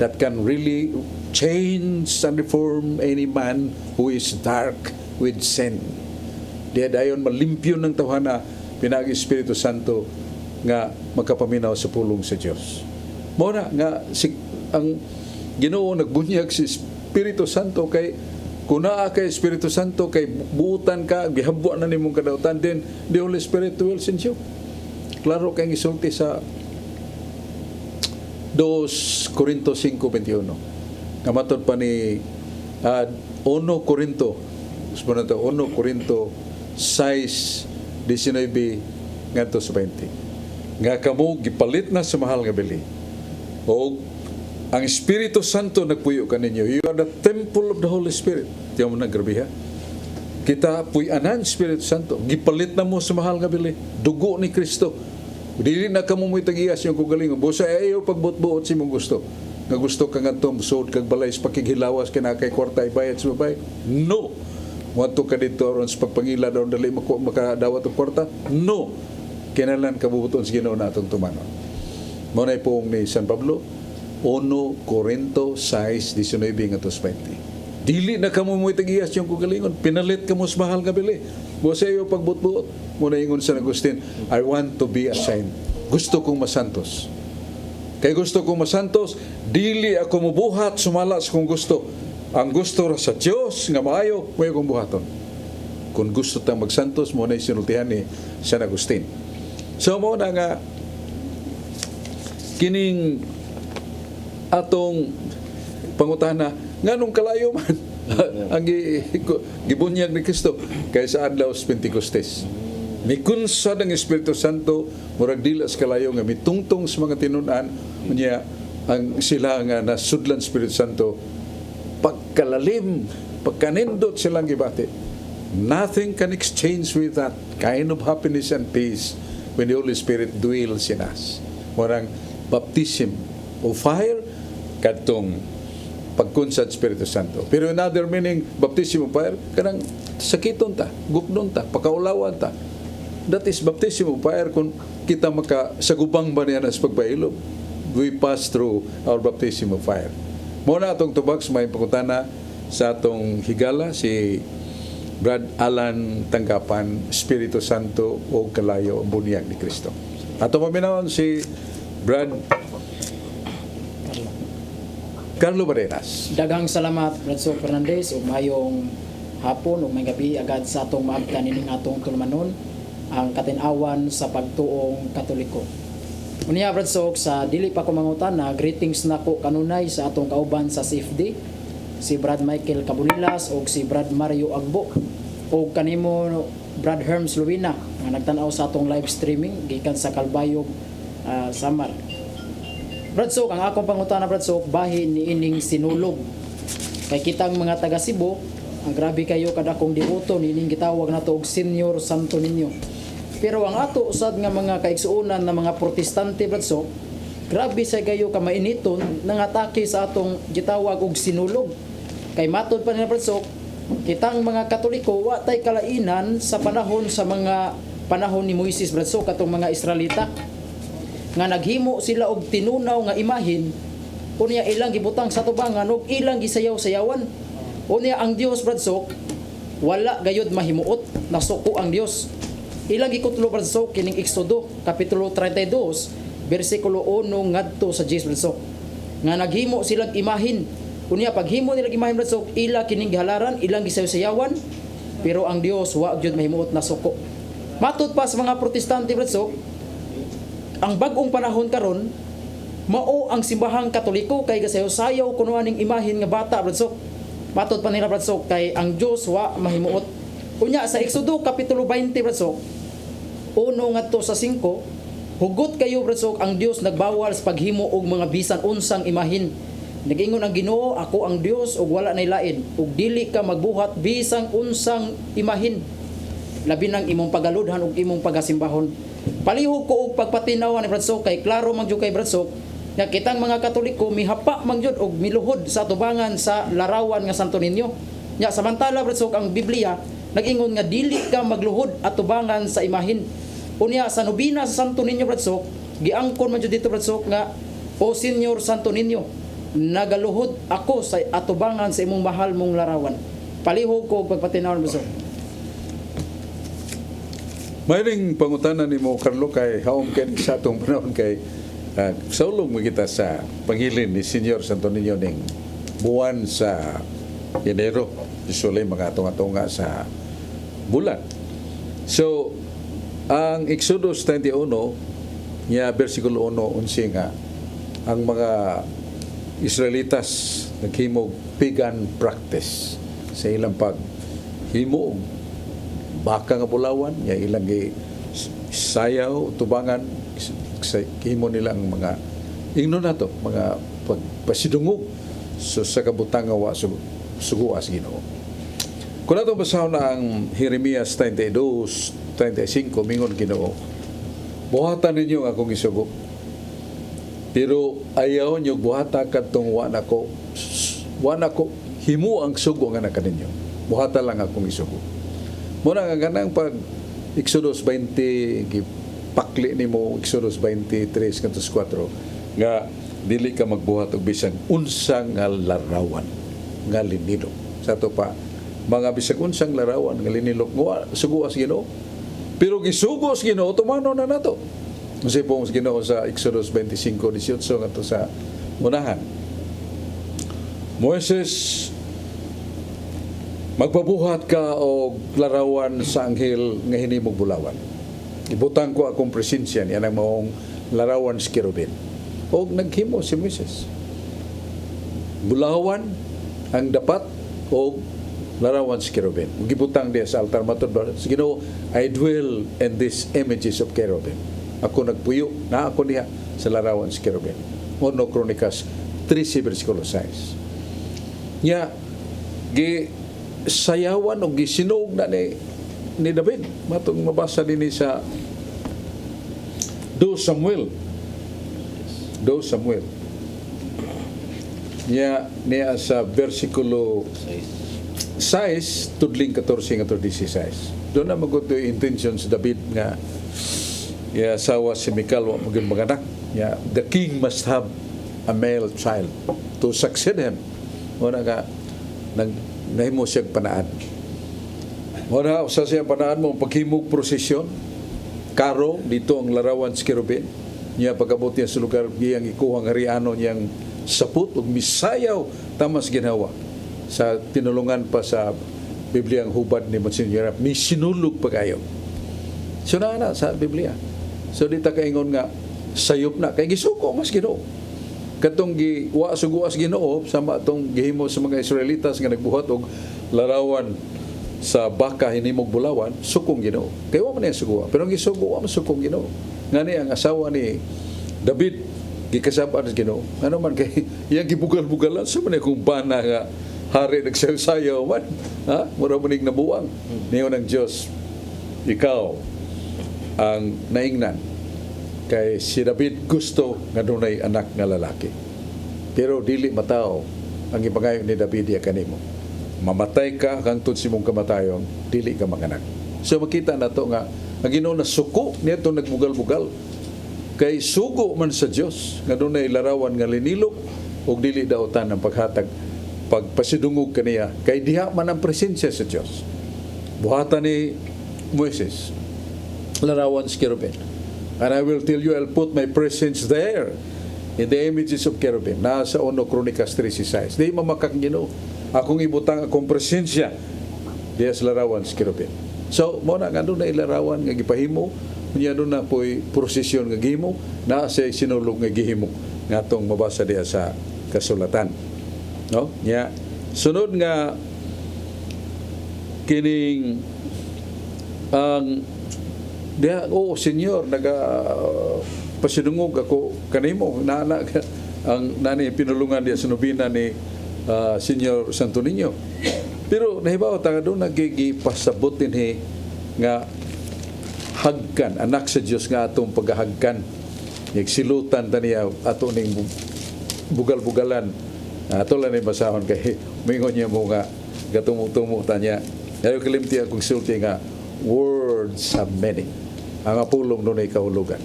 that can really change and reform any man who is dark with sin. Diya dayon malimpyo ng tawhana pinagi Espiritu Santo nga magkapaminaw sa pulong sa Dios. Mora nga ang Ginoo nagbunyag si Espiritu Santo kay kung naa kay Espiritu Santo kay buutan ka gihabwa na nimong kadautan, then the Holy Spirit will send you. Klaro kay gisulti sa 2 Corinto 5:21. Kamatod pa ni 1 Corinto, 1 Corinto 6:19 ngadto sa 20. Nga kamo gipalit na sa mahal nga bili. O ang Espiritu Santo nagpuyo kaninyo. You are the temple of the Holy Spirit. Tiyan mo na, grabe ha. Kita puy-anan Espiritu Santo. Gipalit na mo sa mahal nga bili. Dugo ni Kristo. Dili na kamo mo'y tag-iyas yung kugalingon. Busa ayaw pagbut-buot si mong gusto. Nga gusto kang atong suod kag balay sa pakighilawas kina kay kwarta ibayad sa babay. No. Wanto ka dito aron sa pagpangila daw dali makadawat og kwarta. No. Kinalan kabubuton sa Ginoo natong tumanon. Mao nay poong ni San Pablo 1 Corinto 6:19 ngadto sa 20. Dili na kamo mo'y tag-iyas yung kugalingon. Pinalit kamo sa mahal nga bili. Busa ayaw pagbut-buot. Muna ingon sa Agustin, I want to be a saint. Gusto kong masantos. Kay gusto kong masantos, dili ako mubuhat sumala sa kong gusto. Ang gusto ra sa Dios nga maayo, may akong buhaton. Kung gusto tang magsantos, muna sinultihan ni San Agustin. So mo na nga kining atong pangutana nganong kalayo man ang gibunyag ni Kristo kaysa adlaw sa Pentecostes. Mikunsad ang Espiritu Santo murag dila sa kalayo nga mitungtong sa mga tinun-an unya ang sila nga nasudlan Espiritu Santo pagkalalim pagkanindot silang gibati. Nothing can exchange with that kind of happiness and peace when the Holy Spirit dwells in us. Murang baptism of fire kadtong pagkunsad Espiritu Santo. Pero another meaning baptism of fire kanang sakiton ta, gupnon ta, pakaulawan ta. That is baptism of fire kung kita makasagubang ba niya sa pagpailob. We pass through our baptism of fire. Muna atong tubag sa may pangutana sa atong higala si Brad Alan Tanggapan, Espiritu Santo o kalayo ang bunyag ni Kristo. Ato paminawon si Brad Carlo Barreras. Daghang salamat Bradso Fernandez ug mayong hapon ug may gabi agad sa atong maabtan ining atong tulumanon ang katin-awan sa pagtuong Katoliko. Unya Bradso sa dili pa ko mangutana, greetings nako kanunay sa atong kauban sa CFD, si Brad Michael Cabulilas ug si Brad Mario Agbo ug kanimo Brad Herms Luwina nga nagtan-aw sa atong live streaming gikan sa Kalbayog, Samar. Bradsok, ang akong pangutana Bradsok, bahin ni ining sinulog. Kay kitang mga taga Cebu, ang grabe kayo kada kong diuto ni ining gitawag na to og Senior Santo Niño. Pero ang ato usad nga mga kaigsuunan na mga protestante Bradsok, grabe sa kayo ka mainiton nang atake sa atong gitawag og sinulog. Kay matod pa nila Bradsok, kitang mga Katoliko wa tay kalainan sa panahon ni Moises Bradsok katong mga Israelita nga naghimo sila og tinunaw nga imahin unya ilang gibutang sa tubangan ug ilang gisayaw-sayawan. Unya ang Dios Bradsok wala gayud mahimuot, nasuko ang Dios. Ilang gikutlo Bradsok kining Exodo kapitulo 32 bersikulo 1 ngadto sa 10 Bradsok nga naghimo silang imahin. Unya paghimo nila imahin Bradsok ila kining gihalaran, ilang gisayaw-sayawan, pero ang Dios wa gyud mahimuot, nasuko. Matud pa sa mga protestante Bradsok, ang bagong panahon karon mao ang simbahang Katoliko kay gasayaw-sayaw kuno aning imahin nga bata Bradsok. Matod pa nila Bradsok kay ang Dios wa mahimuot. Unya sa Exodo kapitulo 20 Bradsok 1 ngadto sa 5, hugot kayo Bradsok ang Dios nagbawal sa paghimo og mga bisan unsang imahin. Nagingon ang Ginoo, ako ang Dios ug wala nay lain, ug dili ka magbuhat bisang unsang imahin. Labi nang imong pagaludhan ug imong pagasimbahon. Palihog ko og pagpatinawan ni Bradsok kay klaro man jud kay Bradsok nga kitang mga Katoliko mihapa man jud og miluhod sa tubangan sa larawan nga Santo Niño. Nya samantala Bradsok ang Biblia nag-ingon nga dili ka magluhod at tubangan sa imahin. Unya sa nobina sa Santo Niño Bradsok, giangkon man jud dito Bradsok nga o Senior Santo Niño, nagaluhod ako sa atubangan sa imong mahal mong larawan. Palihog ko og pagpatinawan Bradsok. Mayroong pangutana ni mo, Carlo, kay haom kay sa atong panahon kay saulong mo kita sa pangilin ni Senior Santo Niño ning buwan sa Enero. Usually mga atunga-tunga sa bulan. So, ang Exodus 31, niya versikulo 1, unsi nga, ang mga Israelitas naghimo pagan practice sa ilang paghimo og baka nga bulawan, ya ilang sayaw, tubangan, sa himo nila ang mga ingno na to, mga pasidungog sa kabutang nga wa suguas Ginoo. Kung nato basahon na ang Jeremias 32:35, mingon Ginoo, buhatan ninyo ang akong isugo. Pero ayaw nyo buhata kadtong wa na ko himo ang sugo nga na kaninyo. Buhata lang akong isugo. Muna nga ganang pag Exodus 20 gipakli nimo Exodus 23 kantos 4 nga dili ka magbuhat og bisan unsang nga larawan nga linilok. Sa to pa mga bisag unsang larawan nga linilok nga sugo as Ginoo. Pero gisugos Ginoo tumano na nato. Kasi po Ginoo sa Exodus 25:18 ngadto sa unahan. Moises, magpabuhat ka og larawan sa anghel nga hinimog bulawan. Ibutang ko akong presensya niya ng maong larawan sa kerubin. Og naghimo si Moises. Bulawan ang dapat og larawan sa kerubin. Gibutang diya sa altar matod ba? Ginoo, I dwell in these images of kerubin. Ako nagpuyo na ako niya sa larawan sa kerubin. Ono Kronikas 13 versikulo 6. Nya sayawan o gisinog na ni David. Matong mabasa din sa 2 Samuel. Niya sa versikulo 6 tudling 14 ngadto 16. Doon na maguto yung intention sa David nga asawa si Michal wa maging maganak. The king must have a male child to succeed him. Muna ka nahimo siyang panaan. Muna sa siyang panaan mo paghimog prosesyon karo dito ang larawan sa kerubin. Niya pagabot niya sa lugar giyang ikuhang hariano niyang saput ug misayaw tamas ginawa sa tinulungan pa sa Bibliang hubad ni Monsignor mi sinulog pa kayo. So na sa Biblia. So dita kaingon nga sayop na kay gisuko mas Ginoo. Katong wa suguas Ginoo sama atong gihimo sa mga Israelitas nga nagbuhat og larawan sa baka hinimog bulawan, sukong Ginoo. Kay wa man niya suguha, pero ang gisugo wa man sukong Ginoo. Ngani ang asawa ni David gikasab-an sa Ginoo. Ano man kay iyang gibugal-bugalan sa man kung bana nga hari nagsayaw man, ha? Mura manig nabuang. Niyo ng Dios, ikaw ang naingnan. Kay si David gusto nga dunay anak nga lalaki. Pero dili mataw ang ipangayo ni David ya kanimo. Mamatay ka hangtod si mong kamatayon, dili ka manganak. So makita nato nga ang Ginoo na suko niya nagbugal-bugal. Kay sugo man sa Dios nga dunay larawan nga linilok ug dili daotan ang paghatag pagpasidungog kaniya kay diha man ang presensya sa Dios. Buhatan ni Moises larawan sa kerubin. And I will tell you, I'll put my presence there in the images of cherubim. Nasa 1 Kronikas 13:6. Di mamakak Ginoo. Akong ibutang akong presensya diya sa larawan sa cherubim. So, mo na nga doon na ilarawan nga gipahimo. Niya doon na po'y prosesyon nga gihimo. Nasa sinulog nga gihimo. Nga itong mabasa diya sa kasulatan. No? Niya. Sunod nga kining ang diya, Senyor, pasidungog ako kanimo na ang nani pinulungan diya sa nobina ni Senyor Santo Niño. Pero nahibaw ta doon nagigipasabot din nga hagkan anak sa Dios nga atong paghagkan. Nagsilutan ta niya ato ning bugal-bugalan. Ato lang ni basahon kay mingon niya mo nga gatumo-tumo ta niya. Ayo kalimti akong sulti nga words have meaning. Ang apulong doon ay kahulugan.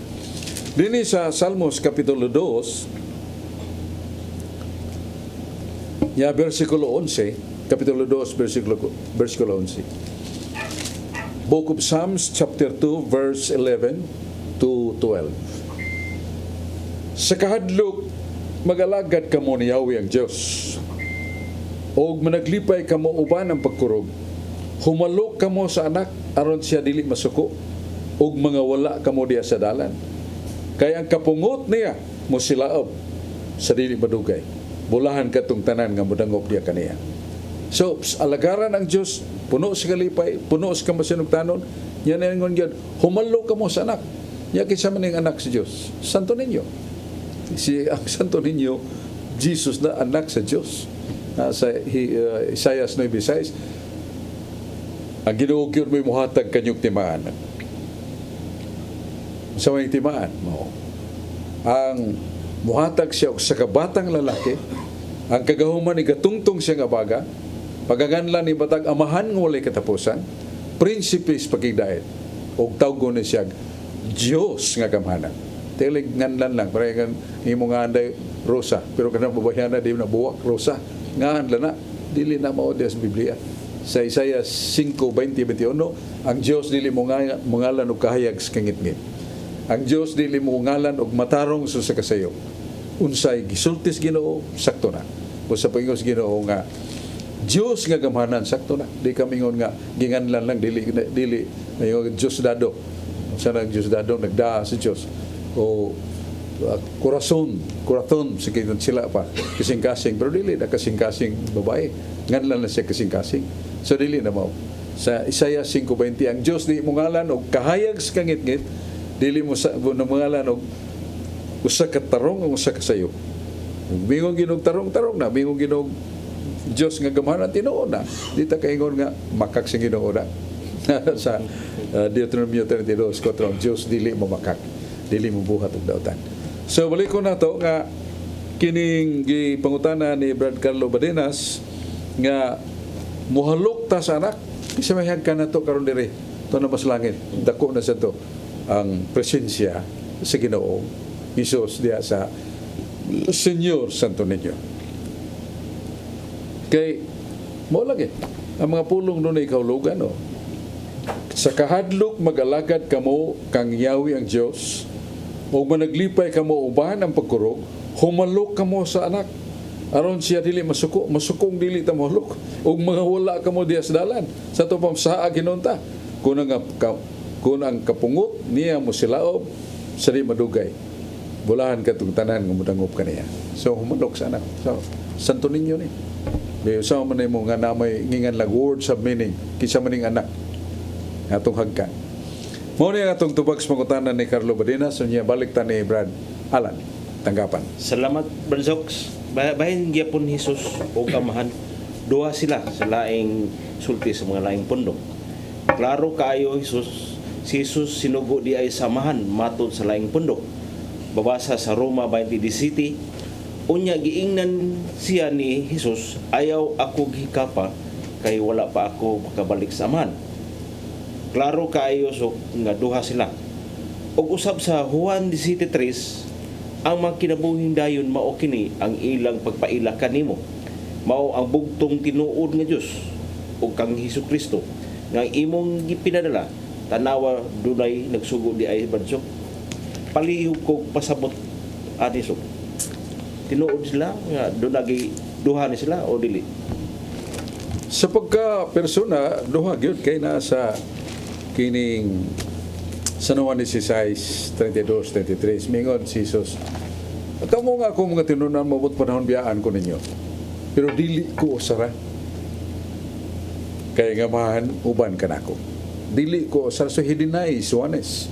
Dini sa Salmos Kapitulo 2, versikulo 11, Kapitulo 2, versikulo 11. Book of Psalms, chapter 2, verse 11 to 12. Sa kahadlok, magalagad ka mo ni Yahweh ang Diyos. O managlipay ka mo uban ang pagkurog. Humalok ka mo sa anak, aron siya dili masuko. Og mga wala kamo diya sa dalan. Kaya ang kapungot niya mo silaob sa dili madugay. Bulahan katong tanan nga modangop diya kaniya. So, alagaran ang Diyos, puno sa kalipay, puno sa kamasinugtanon, yan ang ngon gyud, humalo ka mo sa anak. Ya kinsa man ning anak sa Dios? Santo Niño. Ang Santo Niño, Jesus na anak sa Dios. Sa Isaiah 9:6, ang Ginoo gyud mo'y muhatag kanyog timaan. Sa may timaan mo. Ang muhatag siya sa kabatang lalaki, ang kagahuman ni gatungtong siya nga baga, pagaganlan ni batag amahan nga walay katapusan, prinsipis pagigdait, og tawgon ni siya Dios nga gamhanan. Tilig nganlan lang, parang imo nga anday Rosa, pero kanang babayana di na buwak Rosa, nga anlan na, dili na mao sa Biblia. Sa Isaiah 5:20-21, ang Dios dili mo ngalan og kahayag sa kangitngit. Ang Dios dili mo ngalan og matarong sa kasayo. Unsay gisultis Ginoo, sakto na. O sa pangingos Ginoo nga Dios nga gamhanan, sakto na. Di kami ngon nga ginganlan lang dili ayo Dios dado. Sa nang Dios dado nagdaa sa Dios. O kuraton sige sila pa kasing-kasing, pero dili na kasing-kasing babae, nganlan na siya kasing-kasing, so dili na mao. Sa Isaiah 5:20, ang Dios di mo ngalan og kahayag sa kangitngit, dili mo sa ngalan og usa ka tarong o usa ka sayo. Bingong ginog tarong na, bingong ginog Dios nga gamhanan tinuod na, di ta kaingon nga makak sing Ginoo na. Sa Deuteronomy 32:4, ang Dios dili mo makak, dili mo buhat og dautan. So balik ko na to nga kining gipangutana ni Brad Carlo Badenas nga muhalok ta sa anak, isa may hagkan na to karon diri to na mas langit, dako na sa to ang presensya sa Ginoo Hesus diya sa Senyor Santo Niño. Kay mo lagi ang mga pulong doon ay kahulugan, no? Sa kahadlok mag-alagad kamo kang Yahweh ang Dios, o managlipay kamo uban ang pagkurog, humalok kamo sa anak. Aron siya dili masukong dili ta mahalok. Og mga wala kamo diya sa dalan. Sa to pamsaa ginunta. Kung ang kapungot niya mo silaob, sa di madugay. Bulahan katong tanan nga mudangop kaniya. So humalok sa anak. So Santo Niño ni. Sa man mo nga namay ngingan lang words of meaning kinsa maning anak. Atong hagkan. Mao ni atong tubag sa pangutanan ni Carlo Badenas, so niya balik ta ni Brad Alan. Tanggapan. Salamat, Brad Zox. Bahin gyapon Hesus o kamahan, duha sila sa laing sulti sa mga laing pundok. Klaro kaayo Hesus, si Hesus sinugo di ay samahan matod sa laing pundok. Babasa sa Roma 20:17, unya giingnan siya ni Hesus, ayaw ako gihikapa kay wala pa ako makabalik sa amahan. Klaro kaayo so nga duha sila. Og usab sa Juan 17:3, ang mga kinabuhing dayon mao kini ang ilang pagpaila kanimo. Mao ang bugtong tinuod nga Dios ug kang Hesukristo nga imong gipinadala. Tanawa dunay nagsugo di ay banso. Palihog ko pasabot ani so. Tinuod sila nga dunay duha ni sila o dili. Sa pagka persona duha gyud kay nasa kining sa Juan 16:32-33 mingon si Jesus, at mo nga ako mga tinunan mabot panahon biyaan ko ninyo, pero dili ko usara kay nga mahan uban kanako. Dili ko usara, so he denies Juanes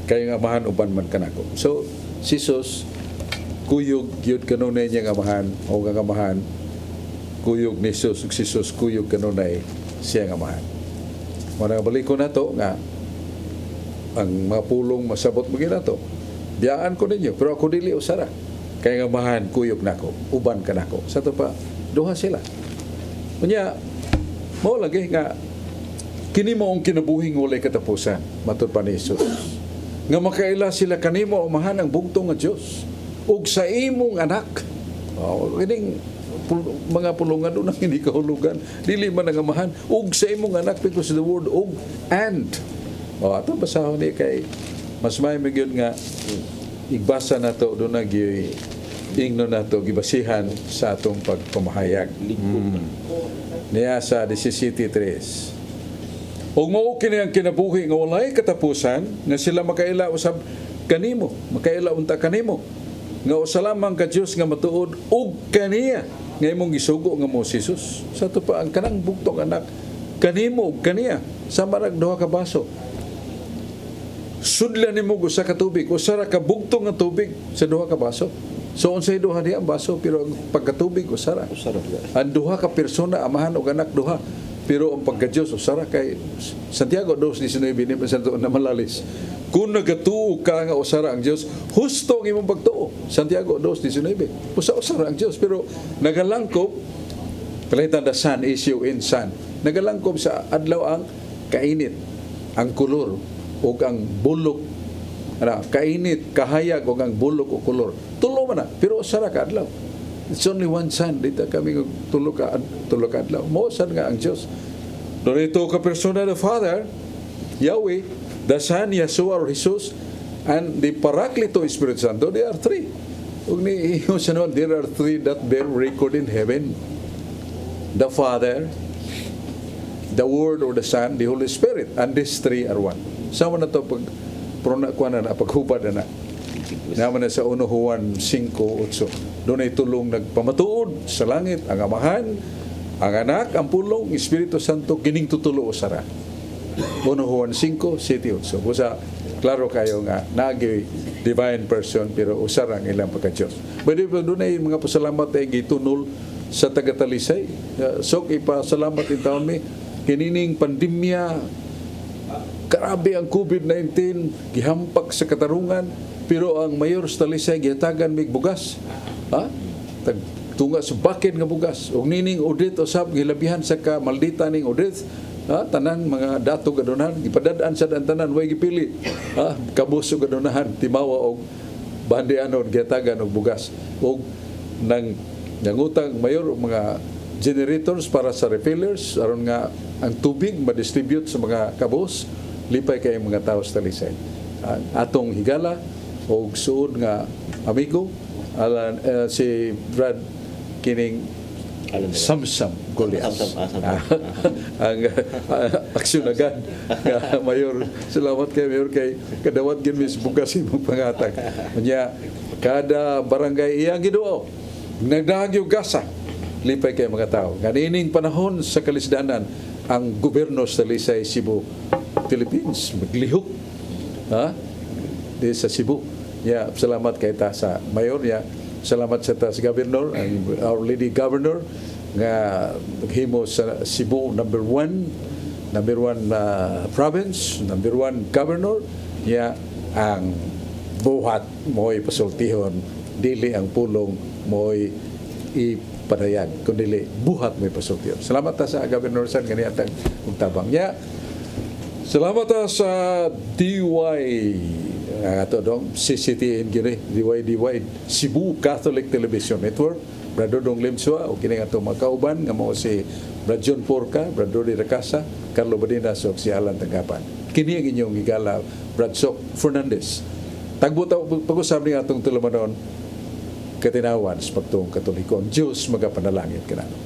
kay nga mahan uban man kanako. So si Jesus kuyog gyud kanunay niya nga mahan o nga mahan kuyog ni Jesus, si Jesus kuyog kanunay siya nga mahan. Mga balik ko na to nga ang mga pulong masabot mo gina to, biyaan ko ninyo pero ako dili usara kay nga mahan kuyog nako uban ka nako. Sa to pa duha sila unya mao lagi nga kini mo ang kinabuhing walay katapusan matud pa ni Jesus nga makaila sila kanimo mahan ang bugtong nga Dios ug sa imong anak. Kining mga pulungan doon ang hindi kahulugan, dili man nangamahan ug sa imong anak, because the word ug and ato basahon ni kay mas may magyud nga igbasa nato doon na ingno nato gibasihan sa atong pagpamahayag niya sa 17:3. Ug mao kini ang kinabuhi nga walay katapusan nga sila makaila usab kanimo, makaila unta kanimo nga usa lamang ka Dios nga matuod ug kaniya nga imong gisugo nga mo si Jesus. Sa to pa ang kanang bugtong anak kanimo ug kaniya sa marag duha ka baso. Sudlan nimo usa ka tubig, usa ra ka bugtong nga tubig sa duha ka baso. So unsay duha diha ang baso pero ang pagkatubig usa ra. Ang duha ka persona amahan ug anak duha. Pero ang pagka-Diyos usara kay Santiago 2:19 ni Santo na malalis. Kung nagatuo ka nga usara ang Dios, husto ang imong pagtuo. Santiago 2:19. Usara ang Dios pero nagalangkop kalitan the sun issue in sun. Nagalangkop sa adlaw ang kainit, ang kulor ug ang bulok. Kainit, kahayag ug ang bulok o kulor. Tulo man na pero usara ka adlaw. It's only one sun. Dito kami tulo ka adlaw. Mosan nga ang Diyos. Dorito ka persona the Father, Yahweh, the Son, Yeshua or Jesus, and the Paraklito Spirit Santo, they are three. Ug ni there are three that bear record in heaven. The Father, the Word or the Son, the Holy Spirit, and these three are one. Sama na to pag paghubad na. Naman na sa 1 Juan 5:8. Doon ay tulong nagpamatuod sa langit ang Amahan, ang Anak, ang Pulong, Espiritu Santo, kining tutulo usara. 1 Juan 5:7-8. Busa, klaro kayo nga, nagi divine person, pero usara ang ilang pagka-Diyos. But doon ay mga pasalamat ay gitunol sa taga-Talisay. Sok, ipasalamat in taon mi, kinining pandemya, grabe ang COVID-19, gihampak sa katarungan, pero ang mayor sa Talisay gihatagan mig bugas. Tunga sa bakit nga bugas. Ug nining audit usab gilabihan sa ka maldita ning audit. Tanan mga dato gadunahan gipadad-an sa tanan way gipili. Kabuso gadunahan timawa og bandianon gihatagan og bugas. Ug nangutang mayor og mga generators para sa refillers aron nga ang tubig ma-distribute sa mga kabus lipay kay mga tawo sa Talisay. Atong higala og suod nga amigo si Brad kining Samsam Goliath. Ang aksyon agad nga mayor. Salamat kay mayor kay kadawat gid mis bugas imong pangatag. Unya kada barangay iyang giduo nagdahag gasa lipay kay mga tao. Ganining panahon sa kalisdanan ang gobyerno sa Talisay, Cebu, Philippines maglihok di sa Cebu. Salamat kay ta sa mayor niya. Salamat sa tas governor, our lady governor nga naghimo sa Cebu number one province, number one governor niya. Ang buhat mo'y pasultihon, dili ang pulong mo'y ipadayag, kundi buhat mo'y pasultihon. Salamat ta sa governor san ganiyatang tabang niya. Salamat ta sa DY ato dong CCTN gini DY Cebu Catholic Television Network. Brado Dong Limsua o kini ato mga kauban nga mao si Brad John Porca, Brad Dodi Racasa, Carlo Badinas o si Alan Tanggapan. Kini ang inyong igala Brad Sok Fernandez. Tagbo ta pag-usab ni atong tulumanon katinawan sa pagtuong Katoliko. Diyos magapanalangin kanako.